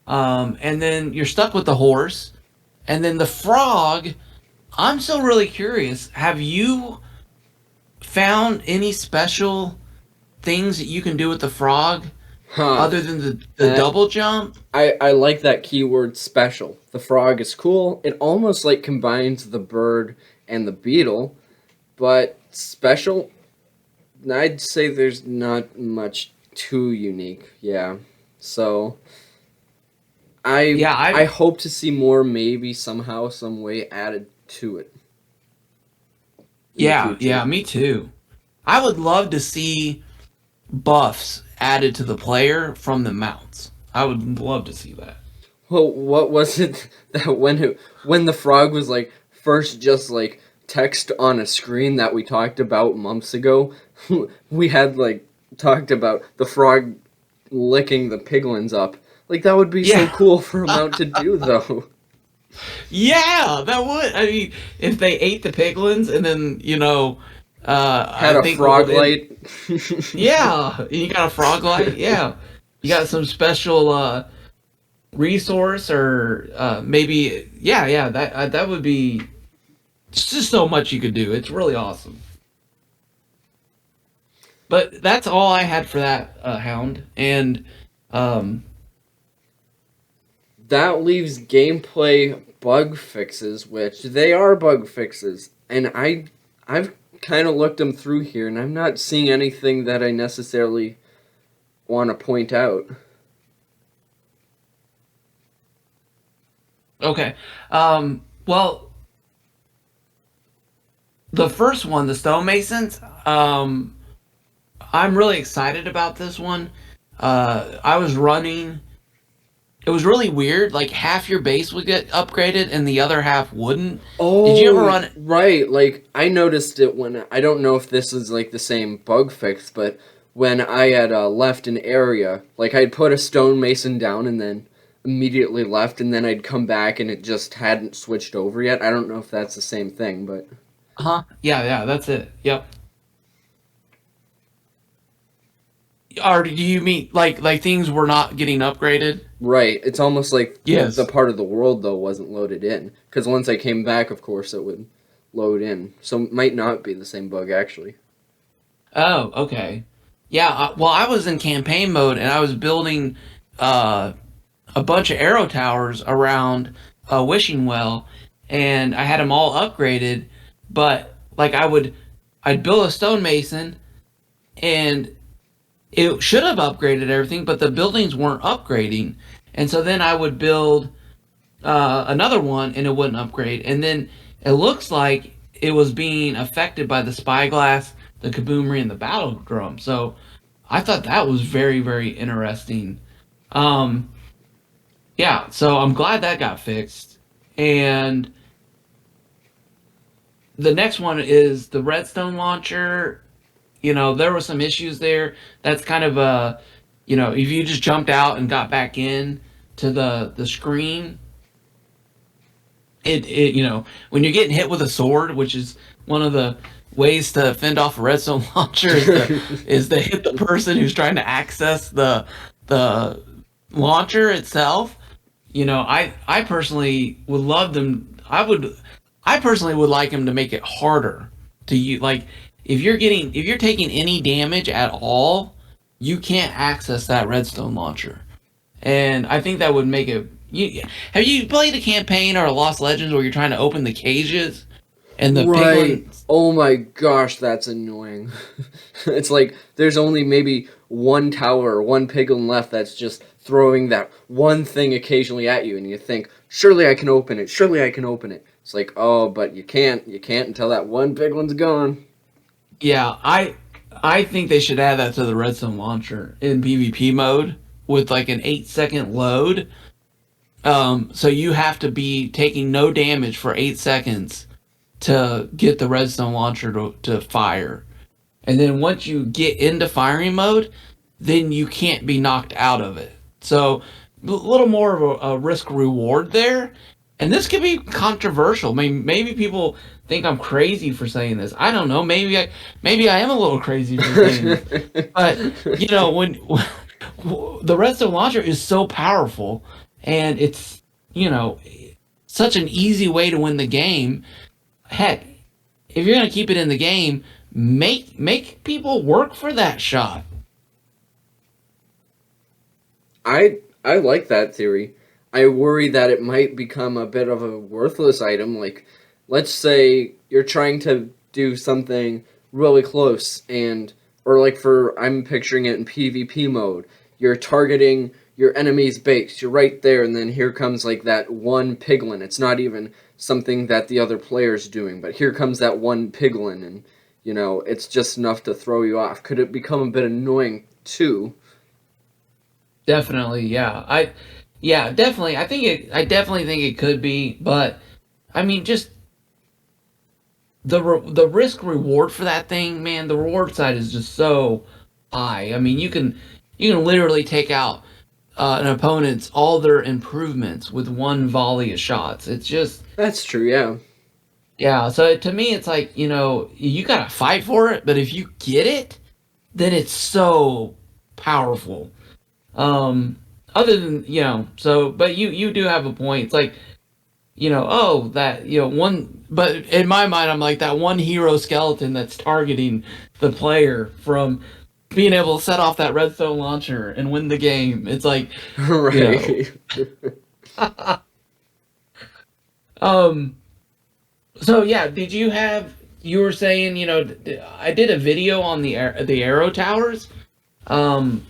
And then you're stuck with the horse, and then the frog. I'm still really curious. Have you found any special things that you can do with the frog Huh. other than the Uh, double jump? I like that keyword special. The frog is cool. It almost like combines the bird and the beetle, but special, I'd say there's not much too unique. Yeah. So Yeah, I hope to see more maybe somehow some way added to it in the yeah, future. me too. I would love to see buffs added to the player from the mounts. I would love to see that. Well, what was it that when the frog was like first just like text on a screen that we talked about months ago, we had like talked about the frog licking the piglins up. Like that would be so Yeah, cool for a mount to do though. Yeah, that would. I mean, if they ate the piglins and then, Had I a think what frog would end. light. Yeah, you got a frog light. Yeah, you got some special resource or maybe. Yeah, yeah. That would be. It's just so much you could do. It's really awesome. But that's all I had for that hound. And um, That leaves gameplay bug fixes, which they are bug fixes, and I've kind of looked them through here, and I'm not seeing anything that I necessarily want to point out. okay. Well, the first one, the stonemasons. I'm really excited about this one. I was running. It was really weird. Like half your base would get upgraded and the other half wouldn't. Did you ever Oh, run it? right. Like I noticed it when I don't know if this is like the same bug fix, but when I had left an area, like I'd put a stonemason down and then immediately left, and then I'd come back and it just hadn't switched over yet. I don't know if that's the same thing, but Huh? Yeah, yeah, that's it. Yep. Or do you mean like things were not getting upgraded? right. It's almost like the Yes. part of the world though wasn't loaded in, because once I came back, of course, it would load in. So it might not be the same bug actually. Oh, okay. Yeah. Well, I was in campaign mode and I was building uh, a bunch of arrow towers around a wishing well, and I had them all upgraded. But like I'd build a stonemason, and it should have upgraded everything, but the buildings weren't upgrading. And so then I would build another one, and it wouldn't upgrade. And then it looks like it was being affected by the spyglass, the kaboomri, and the battle drum. So I thought that was very, very interesting. Um, yeah, so I'm glad that got fixed. And the next one is the redstone launcher. There were some issues there. That's kind of a, if you just jumped out and got back in to the screen, when you're getting hit with a sword, which is one of the ways to fend off a redstone launcher, is to hit the person who's trying to access the launcher itself. I personally would love them. I personally would like them to make it harder to you. Like if you're taking any damage at all, you can't access that redstone launcher. And I think that would make it. Have you played a campaign or a Lost Legends where you're trying to open the cages and the Right. piglins? Oh my gosh, that's annoying. It's like there's only maybe one tower or one piglin left that's just throwing that one thing occasionally at you, and you think, surely I can open it, surely I can open it. It's like, oh, but you can't. You can't until that one piglin's gone. Yeah, I think they should add that to the redstone launcher in PvP mode with like an 8 second load. So you have to be taking no damage for 8 seconds to get the redstone launcher to fire. And then once you get into firing mode, then you can't be knocked out of it. So a little more of a risk reward there. And this could be controversial. Maybe people think I'm crazy for saying this. I don't know. Maybe I am a little crazy for saying this. But when the redstone launcher is so powerful, and it's you know such an easy way to win the game. Heck, if you're gonna keep it in the game, make people work for that shot. I like that theory. I worry that it might become a bit of a worthless item. Like, let's say you're trying to do something really close, and or like for I'm picturing it in PvP mode. You're targeting your enemy's base. You're right there, and then here comes like that one piglin. It's not even something that the other player's doing, but here comes that one piglin, and it's just enough to throw you off. Could it become a bit annoying too? Definitely, yeah. Yeah, definitely. I definitely think it could be, but I mean, just the risk reward for that thing, man. The reward side is just so high. I mean, you can literally take out. an opponent's all their improvements with one volley of shots. It's just That's true, yeah. yeah. So to me, it's like you gotta fight for it, but if you get it, then it's so powerful. Um, Other than so but you do have a point. It's like oh that one, but in my mind, I'm like that one hero skeleton that's targeting the player from being able to set off that redstone launcher and win the game. It's like you know Right. um so yeah, did you have you were saying I did a video on the arrow towers. um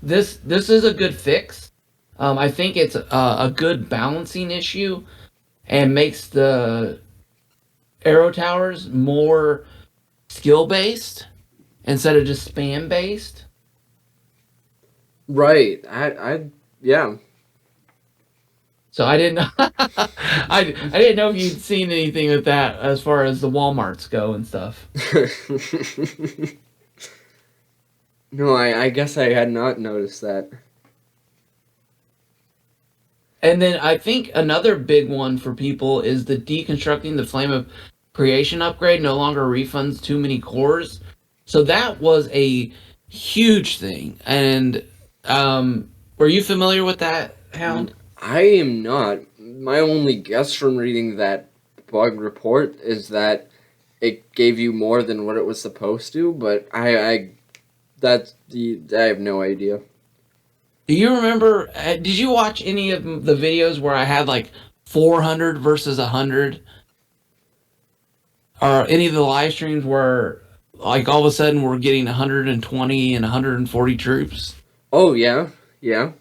this is a good fix. I think it's a good balancing issue and makes the arrow towers more skill based instead of just spam based. Right. Yeah. So I didn't I didn't know if you'd seen anything with that as far as the Walmarts go and stuff. No, I guess I had not noticed that. And then I think another big one for people is the deconstructing the Flame of Creation upgrade no longer refunds too many cores. So that was a huge thing. And were you familiar with that, Hound? I am not. My only guess from reading that bug report is that it gave you more than what it was supposed to, but I have no idea. Do you remember? Did you watch any of the videos where I had like 400 versus 100, or any of the live streams where like all of a sudden we're getting 120 and 140 troops? Oh yeah, yeah.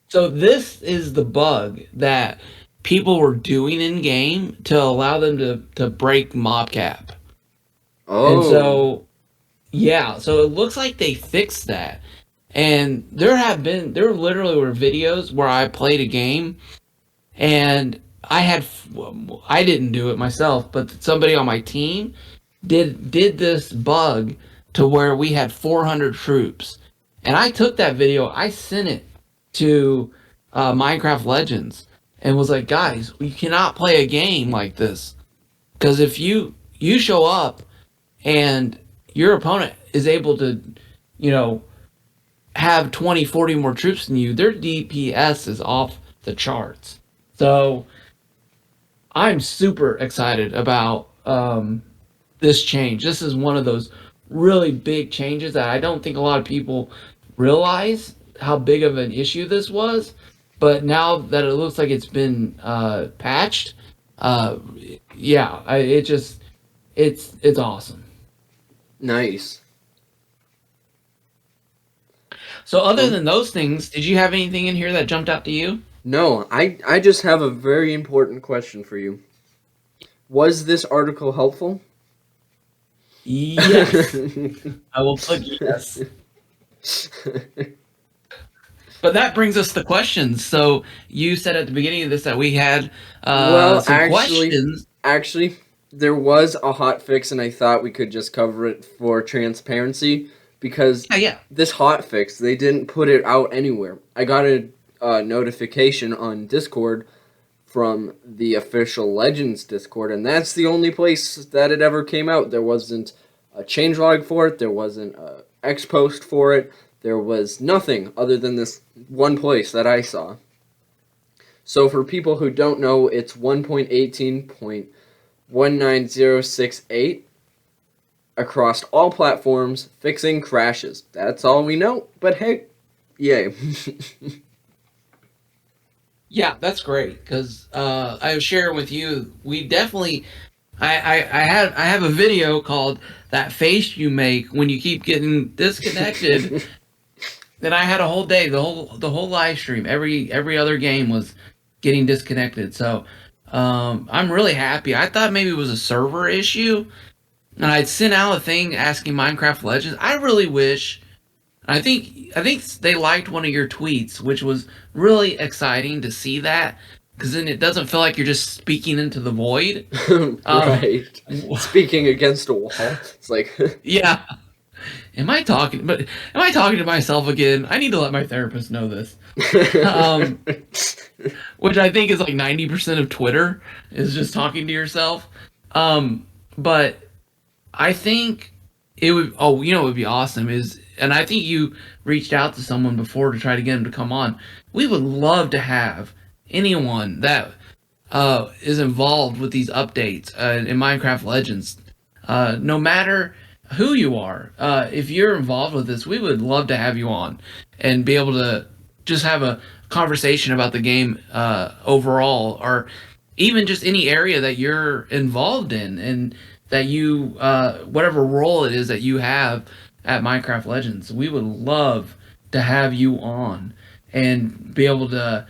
So this is the bug that people were doing in game to allow them to break mob cap. And Oh, so yeah, so it looks like they fixed that. And there literally were videos where I played a game and I didn't do it myself, but somebody on my team did this bug to where we had 400 troops. And I took that video, I sent it to Minecraft Legends and was like, guys, we cannot play a game like this, because if you show up and your opponent is able to, you know, have 20, 40 more troops than you, their DPS is off the charts. So I'm super excited about this change. This is one of those really big changes that I don't think a lot of people realize how big of an issue this was. But now that it looks like it's been patched, uh, yeah, it's awesome. nice. So other Um, than those things, did you have anything in here that jumped out to you? no, I just have a very important question for you. Was this article helpful? Yes, I will put yes. But that brings us to questions. So you said at the beginning of this that we had Well, some questions. actually, there was a hot fix, and I thought we could just cover it for transparency because Yeah, yeah. this hot fix, they didn't put it out anywhere. I got a notification on Discord from the official Legends Discord, and that's the only place that it ever came out. There wasn't a changelog for it, there wasn't a X post for it, there was nothing other than this one place that I saw. So for people who don't know, it's 1.18.19068 across all platforms, fixing crashes. That's all we know, but hey, yay. Yeah, that's great because I was sharing with you. We definitely, I have a video called "That Face You Make When You Keep Getting Disconnected." Then I had a whole day, the whole live stream, every other game was getting disconnected. So I'm really happy. I thought maybe it was a server issue, and I'd sent out a thing asking Minecraft Legends. I really wish. I think they liked one of your tweets, which was really exciting to see that, because then it doesn't feel like you're just speaking into the void. Um, Right. Speaking against a wall. It's like yeah, Am I talking? But am I talking to myself again? I need to let my therapist know this. Um, which I think is like 90% of Twitter is just talking to yourself. But I think it would. Oh, you know, what would be awesome is, and I think you reached out to someone before to try to get him to come on. We would love to have anyone that is involved with these updates in Minecraft Legends. No matter who you are, if you're involved with this, we would love to have you on and be able to just have a conversation about the game overall, or even just any area that you're involved in and that you, whatever role it is that you have at Minecraft Legends. We would love to have you on and be able to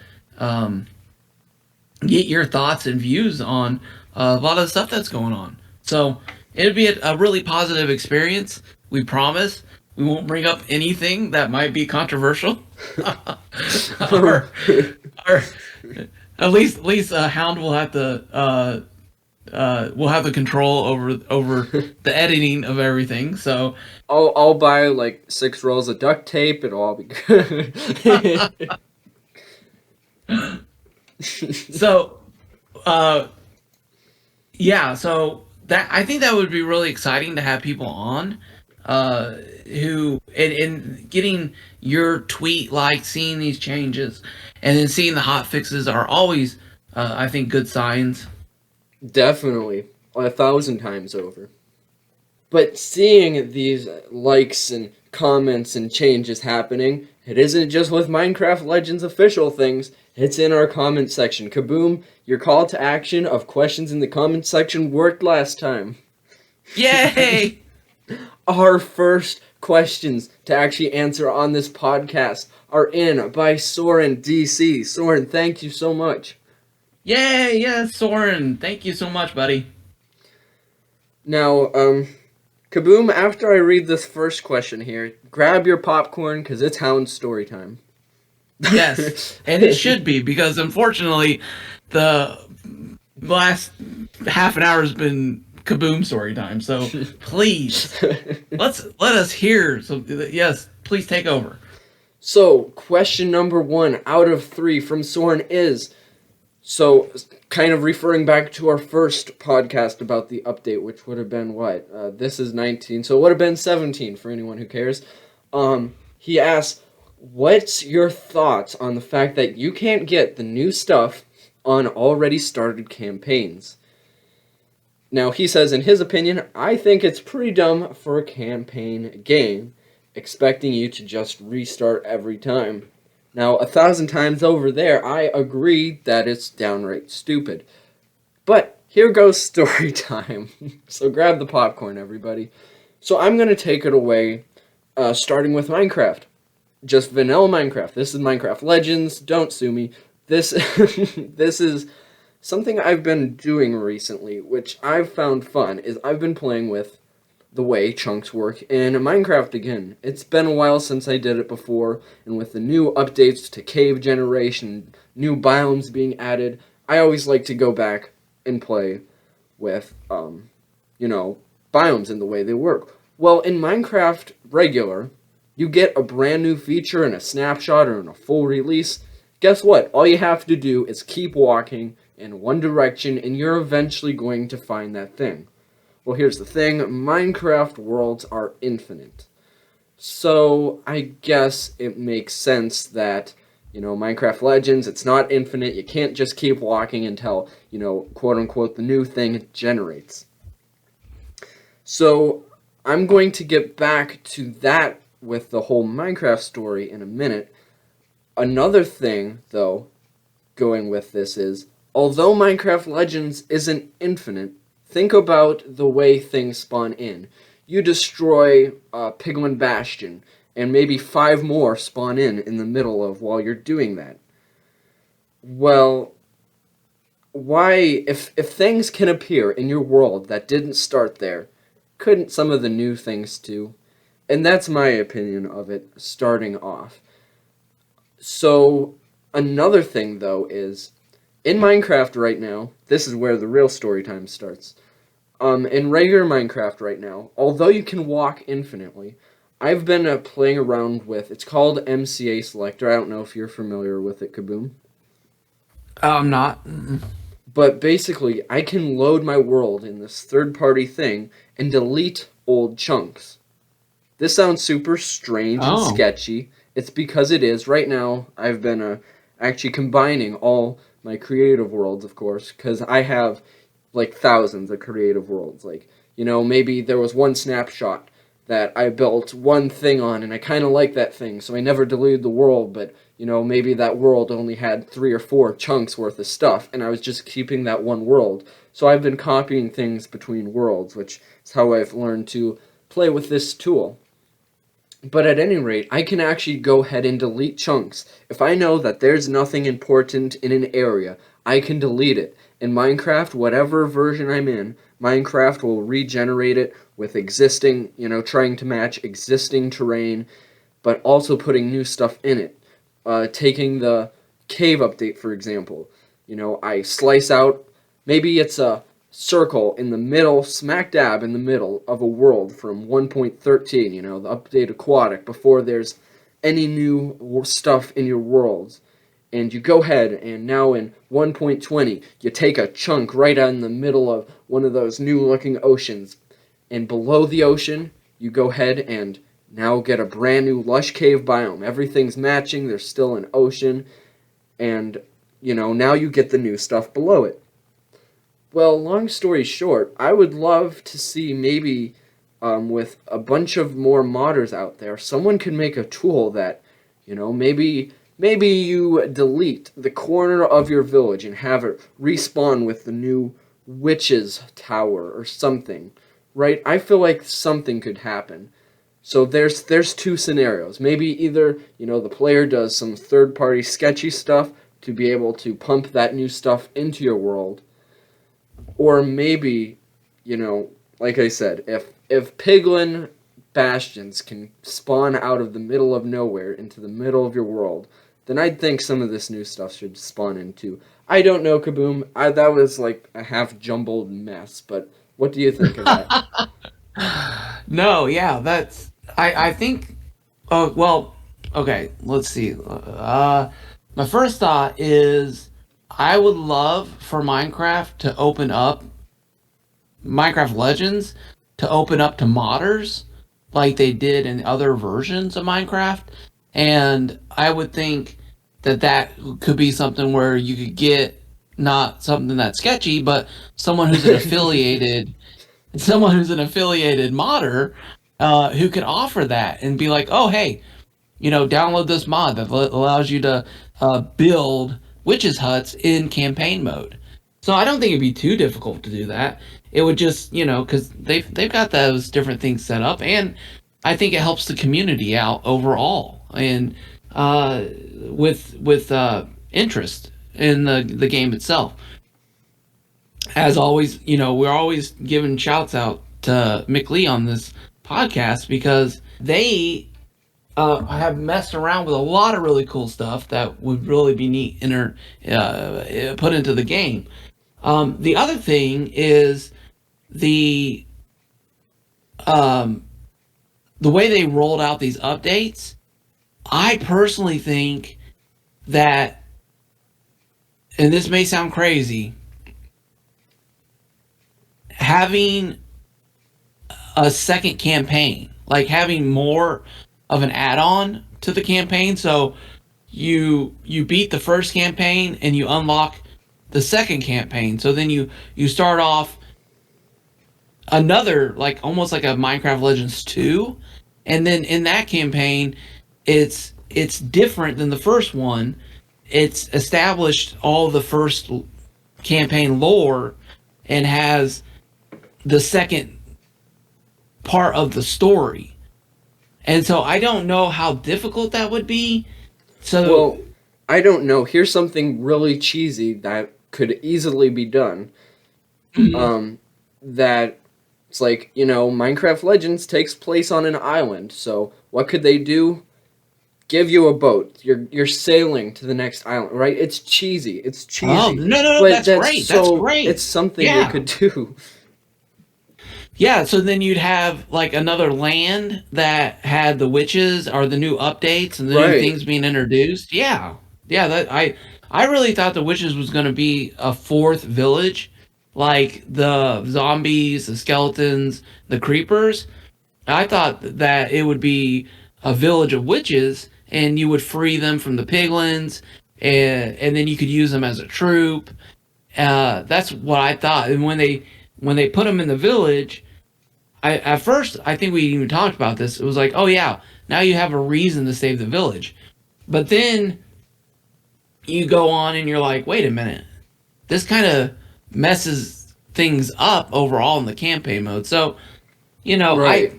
get your thoughts and views on a lot of the stuff that's going on. So it'd be a really positive experience. We promise. We won't bring up anything that might be controversial. or, or at least Hound will have to we'll have the control over the editing of everything. So I'll buy like 6 rolls of duct tape. It'll all be good. so yeah, so that I think that would be really exciting to have people on who and getting your tweet, like seeing these changes and then seeing the hot fixes are always I think good signs. Definitely, 1,000 times over. But seeing these likes and comments and changes happening, it isn't just with Minecraft Legends official things, it's in our comment section. Kaboom, your call to action of questions in the comment section worked last time. Yay! Our first questions to actually answer on this podcast are in by Soren DC. Soren, thank you so much. Yay! Yes, Soren. Thank you so much, buddy. Now, Kaboom, after I read this first question here, grab your popcorn because it's Hound story time. Yes, and it should be because unfortunately, the last half an hour has been Kaboom story time. So please, let us hear. So yes, please take over. So, question number 1 out of 3 from Soren is, so kind of referring back to our first podcast about the update, which would have been what? This is 19, so it would have been 17 for anyone who cares. He asks, what's your thoughts on the fact that you can't get the new stuff on already started campaigns? Now, he says, in his opinion, I think it's pretty dumb for a campaign game, expecting you to just restart every time. Now, 1,000 times over there, I agree that it's downright stupid. But here goes story time. So grab the popcorn, everybody. So I'm going to take it away, starting with Minecraft. Just vanilla Minecraft. This is Minecraft Legends. Don't sue me. This this is something I've been doing recently, which I've found fun, is I've been playing with the way chunks work in Minecraft again. It's been a while since I did it before, and with the new updates to cave generation, new biomes being added, I always like to go back and play with, biomes and the way they work. Well, in Minecraft regular, you get a brand new feature in a snapshot or in a full release. Guess what? All you have to do is keep walking in one direction and you're eventually going to find that thing. Well, here's the thing. Minecraft worlds are infinite. So I guess it makes sense that, Minecraft Legends, it's not infinite. You can't just keep walking until, quote unquote, the new thing generates. So I'm going to get back to that with the whole Minecraft story in a minute. Another thing, though, going with this is, although Minecraft Legends isn't infinite, think about the way things spawn in. You destroy Piglin Bastion, and maybe 5 more spawn in the middle of while you're doing that. Well, why, if things can appear in your world that didn't start there, couldn't some of the new things too? And that's my opinion of it, starting off. So, another thing, though, is, in Minecraft right now, this is where the real story time starts. In regular Minecraft right now, although you can walk infinitely, I've been playing around with. It's called MCA Selector. I don't know if you're familiar with it, Kaboom. I'm not. Mm-mm. But basically, I can load my world in this third-party thing and delete old chunks. This sounds super strange and Oh. sketchy. It's because it is. Right now, I've been actually combining all my creative worlds, of course, because I have like thousands of creative worlds. Like, maybe there was one snapshot that I built one thing on, and I kind of like that thing, so I never deleted the world, but, maybe that world only had 3 or 4 chunks worth of stuff, and I was just keeping that one world. So I've been copying things between worlds, which is how I've learned to play with this tool. But at any rate, I can actually go ahead and delete chunks. If I know that there's nothing important in an area, I can delete it. In Minecraft, whatever version I'm in, Minecraft will regenerate it with existing, trying to match existing terrain, but also putting new stuff in it. Taking the cave update, for example. I slice out, maybe it's a circle in the middle, smack dab in the middle of a world from 1.13, the update aquatic, before there's any new stuff in your worlds. And you go ahead and now in 1.20, you take a chunk right out in the middle of one of those new looking oceans. And below the ocean, you go ahead and now get a brand new lush cave biome. Everything's matching, there's still an ocean, and now you get the new stuff below it. Well, long story short, I would love to see maybe with a bunch of more modders out there, someone could make a tool that, maybe you delete the corner of your village and have it respawn with the new witch's tower or something, right? I feel like something could happen. So there's 2 scenarios. Maybe either, the player does some third-party sketchy stuff to be able to pump that new stuff into your world, or maybe, like I said, if piglin bastions can spawn out of the middle of nowhere into the middle of your world, then I'd think some of this new stuff should spawn into. I don't know, Kaboom. That was like a half jumbled mess, but what do you think of that? No, yeah, that's. I think. Oh well. Okay, let's see. My first thought is I would love for Minecraft to open up Minecraft Legends to open up to modders like they did in other versions of Minecraft. And I would think that that could be something where you could get not something that's sketchy, but someone who's an affiliated modder who can offer that and be like, oh hey, download this mod that allows you to build witches huts in campaign mode. So I don't think it'd be too difficult to do that. It would just, because they've got those different things set up, and I think it helps the community out overall, and with interest in the game itself. As always, we're always giving shouts out to McLee on this podcast because they have messed around with a lot of really cool stuff that would really be neat put into the game. The other thing is the the way they rolled out these updates. I personally think that, and this may sound crazy, having a second campaign, like having more of an add-on to the campaign, so you beat the first campaign and you unlock the second campaign, so then you start off another, like almost like a Minecraft Legends 2, and then in that campaign it's different than the first one. It's established all the first campaign lore and has the second part of the story. And so I don't know how difficult that would be. So Well, I don't know. Here's something really cheesy that could easily be done. That it's like, Minecraft Legends takes place on an island. So what could they do? Give you a boat. You're sailing to the next island, right? It's cheesy. It's oh cheesy. no, But that's great. That's great. it's something they Yeah. could do. Yeah, so then you'd have like another land that had the witches or the new updates and the new Right. things being introduced. Yeah. Yeah, that I really thought the witches was going to be a fourth village, like the zombies, the skeletons, the creepers. I thought that it would be a village of witches and you would free them from the piglins and then you could use them as a troop. That's what I thought. And when they put them in the village, I at first I think we even talked about this. It was like, oh yeah, now you have a reason to save the village. But then you go on and you're like, wait a minute, this kind of messes things up overall in the campaign mode. So you know, Right.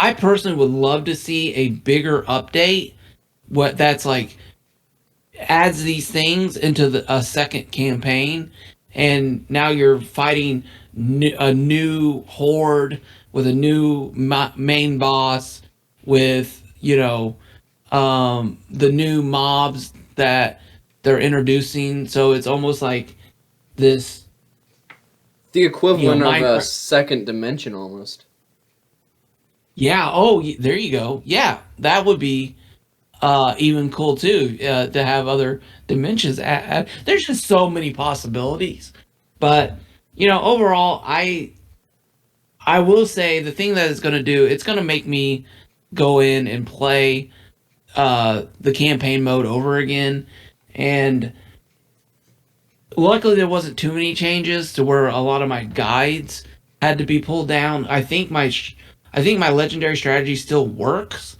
I personally would love to see a bigger update. What that's like adds these things into a second campaign, and now you're fighting a new horde with a new main boss with the new mobs that they're introducing. So it's almost like this, The equivalent of a Minecraft. second dimension almost. Yeah. Oh, there you go. Yeah, that would be even cool too, to have other dimensions. There's just so many possibilities, but overall, I will say the thing that it's going to do, it's going to make me go in and play the campaign mode over again, and luckily there wasn't too many changes to where a lot of my guides had to be pulled down. I think my legendary strategy still works.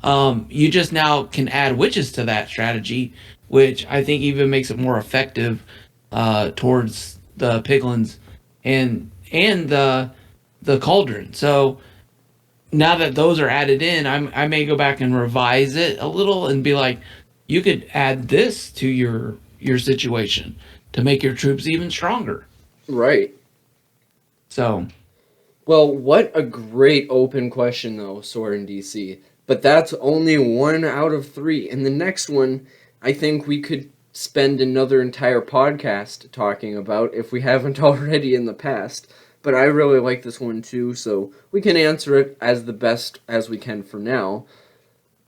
You just now can add witches to that strategy, which I think even makes it more effective towards the piglins and the cauldron. So now that those are added in, I may go back and revise it a little and be like, you could add this to your situation to make your troops even stronger. Right. So Well, what a great open question, though, Soren DC. But that's only one out of three. And the next one, I think we could spend another entire podcast talking about if we haven't already in the past. But I really like this one too, so we can answer it as the best as we can for now.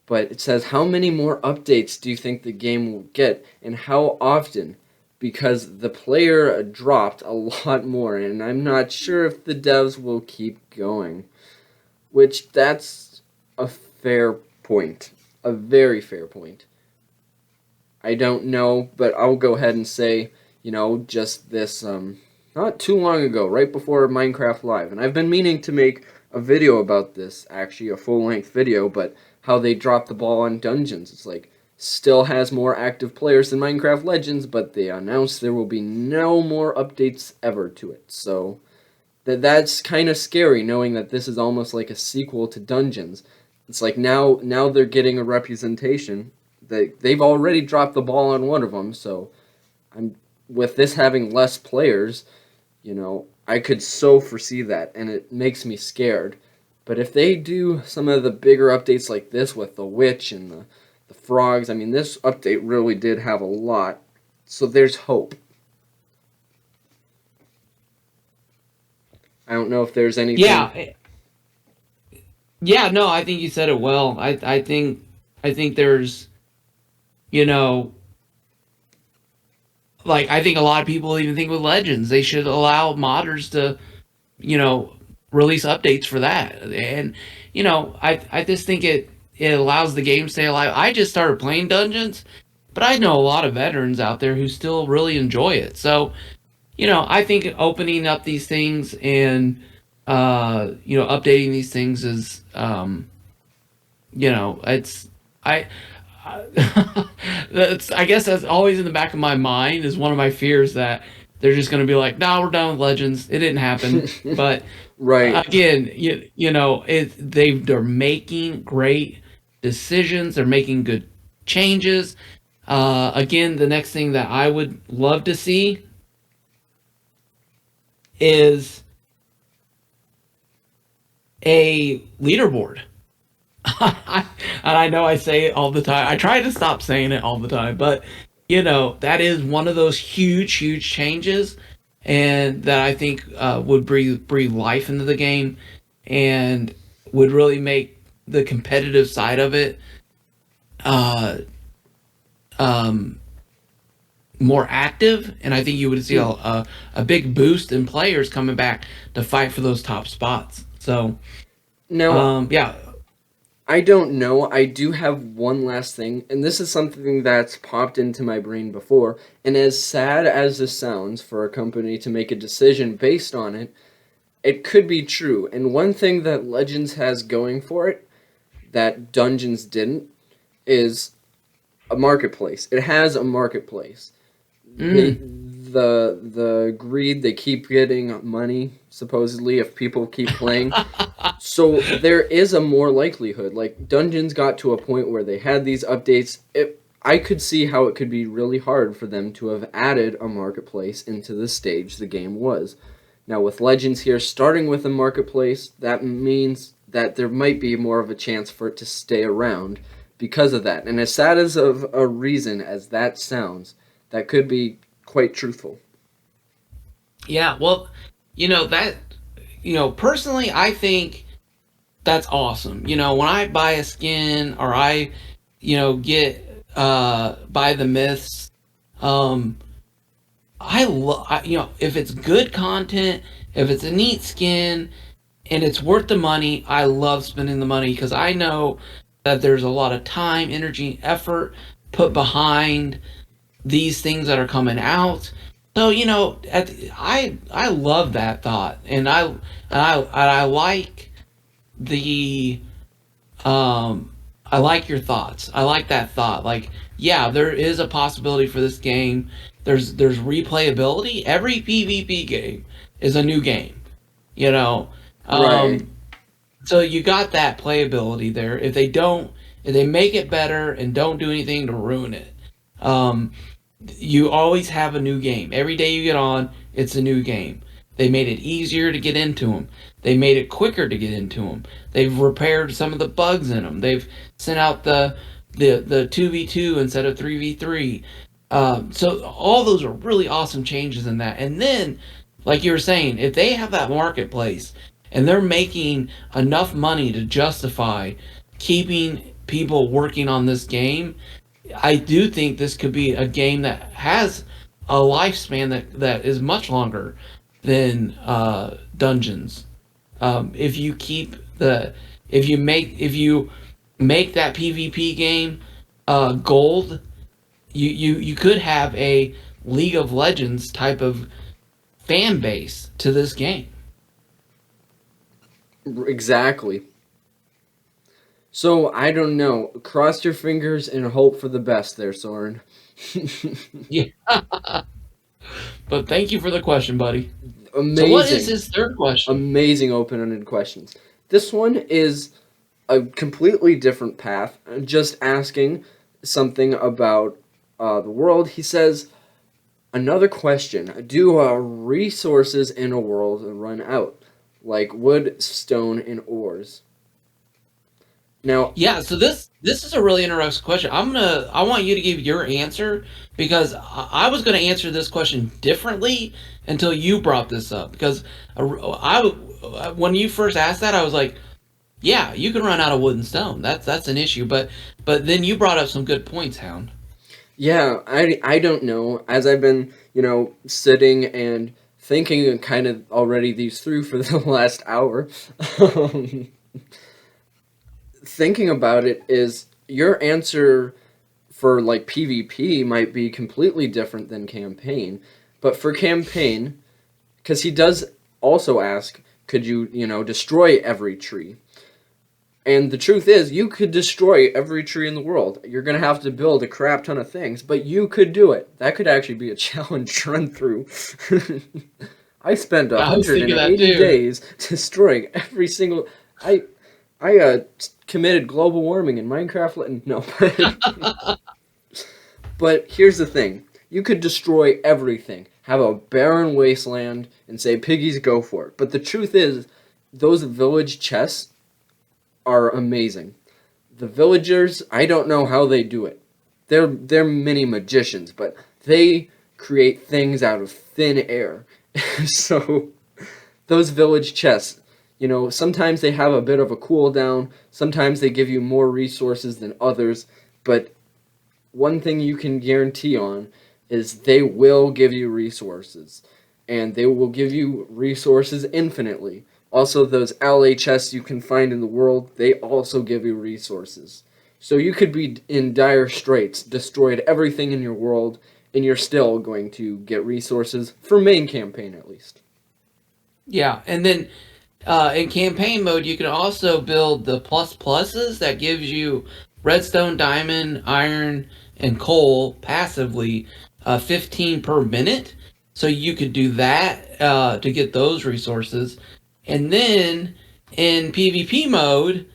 But it says, how many more updates do you think the game will get, and how often? Because the player dropped a lot more, and I'm not sure if the devs will keep going. Which, that's a fair point. A very fair point. I don't know, but I'll go ahead and say, just this, not too long ago, right before Minecraft Live, and I've been meaning to make a video about this, actually, a full-length video, but how they dropped the ball on Dungeons. It's like, still has more active players than Minecraft Legends, but they announced there will be no more updates ever to it. So that's kind of scary, knowing that this is almost like a sequel to Dungeons. It's like now they're getting a representation. They've already dropped the ball on one of them, so I'm with this having less players, I could so foresee that, and it makes me scared. But if they do some of the bigger updates like this with the witch and the frogs, I mean, this update really did have a lot, so there's hope. I don't know if there's anything. yeah, yeah, no, I think you said it well. I think there's you know like I think a lot of people even think with Legends they should allow modders to you know release updates for that, and I just think it allows the game to stay alive. I just started playing Dungeons, but I know a lot of veterans out there who still really enjoy it. So I think opening up these things and updating these things is it's I. That's I guess that's always in the back of my mind is one of my fears that they're just going to be like, "No, we're done with Legends. It didn't happen." But Right. again, they're making great decisions. They're making good changes. Again, the next thing that I would love to see is a leaderboard. And I know I say it all the time. I try to stop saying it all the time, but that is one of those huge, huge changes. and that I think would breathe life into the game, and would really make the competitive side of it uh, um, more active. And I think you would see Hmm. a big boost in players coming back to fight for those top spots. So Now, yeah, I don't know. I do have one last thing, and this is something that's popped into my brain before. And as sad as this sounds for a company to make a decision based on it, it could be true. And one thing that Legends has going for it that Dungeons didn't is a marketplace. It has a marketplace. They mm, the greed, they keep getting money supposedly if people keep playing. So there is a more likelihood. Like Dungeons got to a point where they had these updates. I could see how it could be really hard for them to have added a marketplace into the stage the game was. Now with Legends here starting with a marketplace, that means that there might be more of a chance for it to stay around because of that. And as sad as of a reason as that sounds, that could be quite truthful. yeah. Well, that personally, I think that's awesome. When I buy a skin, or I get buy the myths, um if it's good content, if it's a neat skin, and it's worth the money, I love spending the money because I know that there's a lot of time, energy, effort put behind these things that are coming out. So I love that thought, and I like the I like your thoughts. I like that thought. Like, yeah, there is a possibility for this game. There's replayability. Every PvP game is a new game, you know. Right. Um, so you got that playability there. If they make it better and don't do anything to ruin it, um, you always have a new game. Every day you get on, it's a new game. They made it easier to get into them. They made it quicker to get into them. They've repaired some of the bugs in them. They've sent out the 2v2 instead of 3v3. So all those are really awesome changes in that. And then, like you were saying, if they have that marketplace and they're making enough money to justify keeping people working on this game, I do think this could be a game that has a lifespan that is much longer than Dungeons. If you keep the if you make that PvP game gold, you could have a League of Legends type of fan base to this game. Exactly. So I don't know. Cross your fingers and hope for the best there, Soren. Yeah. But thank you for the question, buddy. So what is Amazing. his third question? Amazing open-ended questions. This one is a completely different path. Just asking something about the world. He says, another question. Do resources in a world run out? Like wood, stone, and ores. Now, Yeah, so this is a really interesting question. I want you to give your answer because I was gonna answer this question differently until you brought this up because when you first asked that, I was like, yeah, you can run out of wood and stone. That's an issue, but then you brought up some good points, Hound. yeah, I don't know. As I've been, sitting and thinking kind of already these through for the last hour, um, thinking about it is your answer for like PvP might be completely different than campaign. But for campaign, because he does also ask, could you, destroy every tree? And the truth is, you could destroy every tree in the world. You're going to have to build a crap ton of things, but you could do it. That could actually be a challenge run through. I spent I was thinking that 180 too. days destroying every single. I I committed global warming in Minecraft. No, but here's the thing: you could destroy everything, have a barren wasteland, and say, "Piggies, go for it." But the truth is, those village chests are amazing. The villagers, I don't know how they do it. They're mini magicians, but they create things out of thin air. So those village chests, sometimes they have a bit of a cooldown, sometimes they give you more resources than others, but one thing you can guarantee on is they will give you resources, and they will give you resources infinitely. Also, those LHS you can find in the world, they also give you resources. So you could be in dire straits, destroyed everything in your world, and you're still going to get resources for main campaign at least. Yeah, and then in campaign mode, you can also build the plus pluses that gives you redstone, diamond, iron, and coal passively, 15 per minute. So you could do that to get those resources. And then in PvP mode,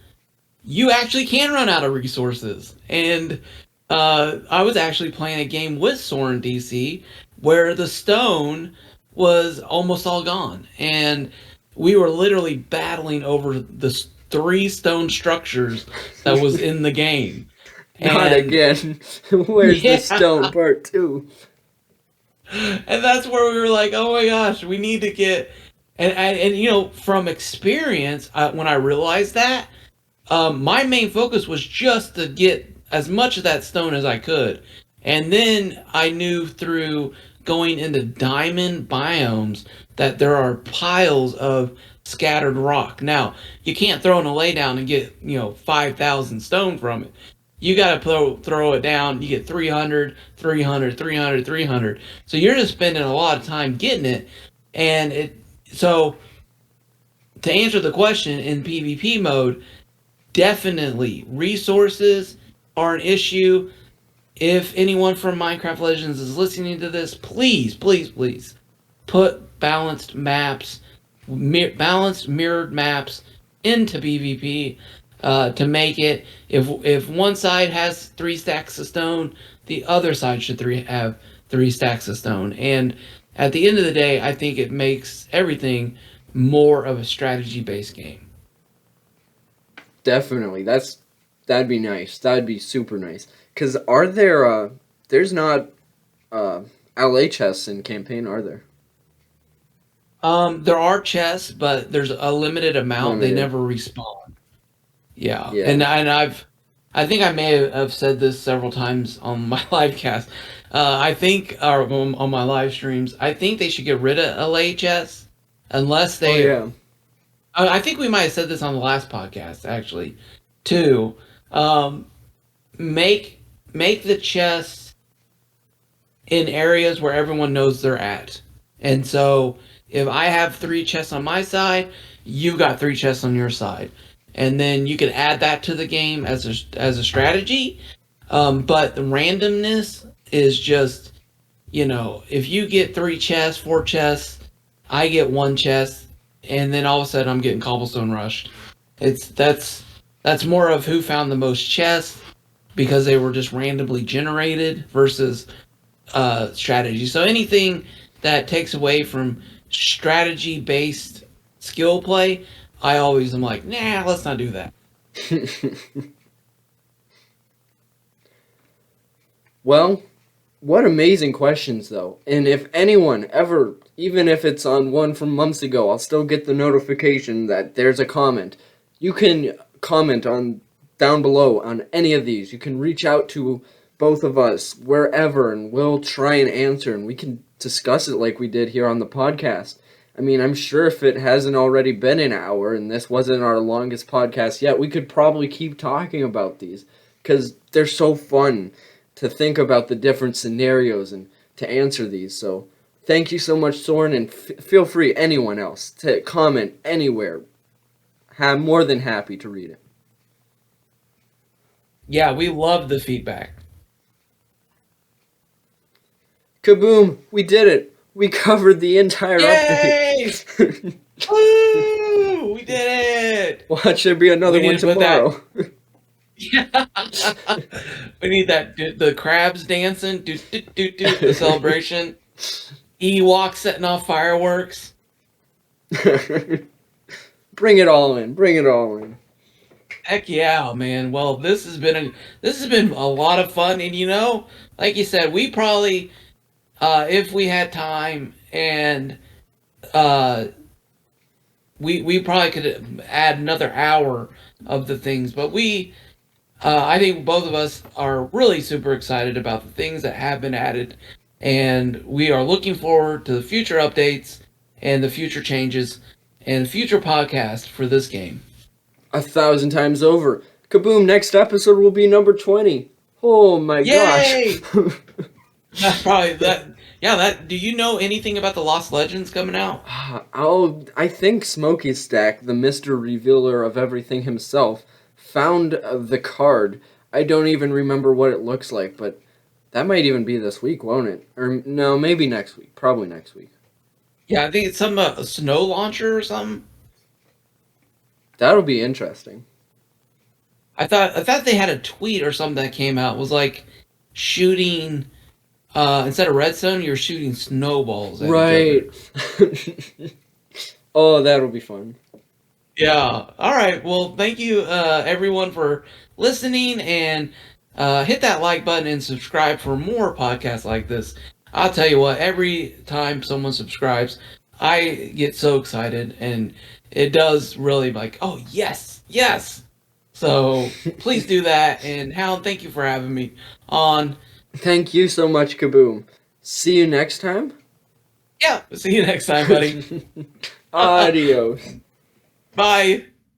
you actually can run out of resources. And I was actually playing a game with Soren DC where the stone was almost all gone. And we were literally battling over the three stone structures that was in the game. Not And again. Where's the yeah, stone part two? and that's where we were like, oh my gosh, we need to get. And you know, from experience, when I realized that, my main focus was just to get as much of that stone as I could. And then I knew through going into diamond biomes that there are piles of scattered rock. Now, you can't throw in a laydown and get, 5,000 stone from it. You got to throw it down, you get 300, 300, 300, 300. So you're just spending a lot of time getting it. And so to answer the question in PvP mode, definitely resources are an issue. If anyone from Minecraft Legends is listening to this, please, please, please put balanced maps, balanced mirrored maps into PvP to make it. If one side has 3 stacks of stone, the other side should have 3 stacks of stone. And at the end of the day, I think it makes everything more of a strategy-based game. Definitely. That'd be nice. That'd be super nice. Cause there's not LHS in campaign, are there? There are chests, but there's a limited amount. They Limited. never respawn. Yeah, Yeah. and I think I may have said this several times on my live cast. I think, or on my live streams, I think they should get rid of LHS unless Oh they. yeah. I think we might have said this on the last podcast actually, too. Um, make make the chests in areas where everyone knows they're at. And so if I have 3 chests on my side, you got 3 chests on your side. And then you can add that to the game as a strategy. But the randomness is just, if you get 3 chests, 4 chests, I get 1 chest, and then all of a sudden I'm getting cobblestone rushed. That's more of who found the most chests because they were just randomly generated versus strategy. So anything that takes away from strategy based skill play, I always am like, nah, let's not do that. Well, what amazing questions though. And if anyone ever, even if it's on one from months ago, I'll still get the notification that there's a comment. You can comment on down below on any of these. You can reach out to both of us wherever and we'll try and answer and we can discuss it like we did here on the podcast. I mean, I'm sure if it hasn't already been an hour and this wasn't our longest podcast yet, we could probably keep talking about these because they're so fun to think about the different scenarios and to answer these. So thank you so much, Soren, and feel free, anyone else, to comment anywhere. I'm more than happy to read it. Yeah, we love the feedback. Kaboom! We did it! We covered the entire Yay! update. Woo! We did it! Watch there be another We one need to put that. tomorrow. Yeah. We need that the crabs dancing, the celebration. Ewoks setting off fireworks. Bring it all in. Bring it all in. Heck yeah, man. Well, this has been a lot of fun, and like you said, we probably if we had time and uh, we probably could add another hour of the things, but I think both of us are really super excited about the things that have been added, and we are looking forward to the future updates and the future changes and future podcast for this game. 1,000 times over. Kaboom! Next episode will be number 20. Oh my Yay! gosh! That's probably that. Yeah, that. Do you know anything about the Lost Legends coming out? I think Smokey Stack, the Mr. Revealer of everything himself, found the card. I don't even remember what it looks like, but that might even be this week, won't it? Or no, maybe next week. Probably next week. Yeah, I think it's some a snow launcher or something. That'll be interesting. I thought they had a tweet or something that came out. It was like shooting instead of redstone, you're shooting snowballs at Right. each other. Oh, that'll be fun. Yeah. All right. Well, thank you everyone for listening, and hit that like button and subscribe for more podcasts like this. I'll tell you what, every time someone subscribes, I get so excited, and it does really like, oh yes, yes. So please do that. And Hal, thank you for having me on. Thank you so much, Kaboom. See you next time. Yeah. See you next time, buddy. Adios. Bye.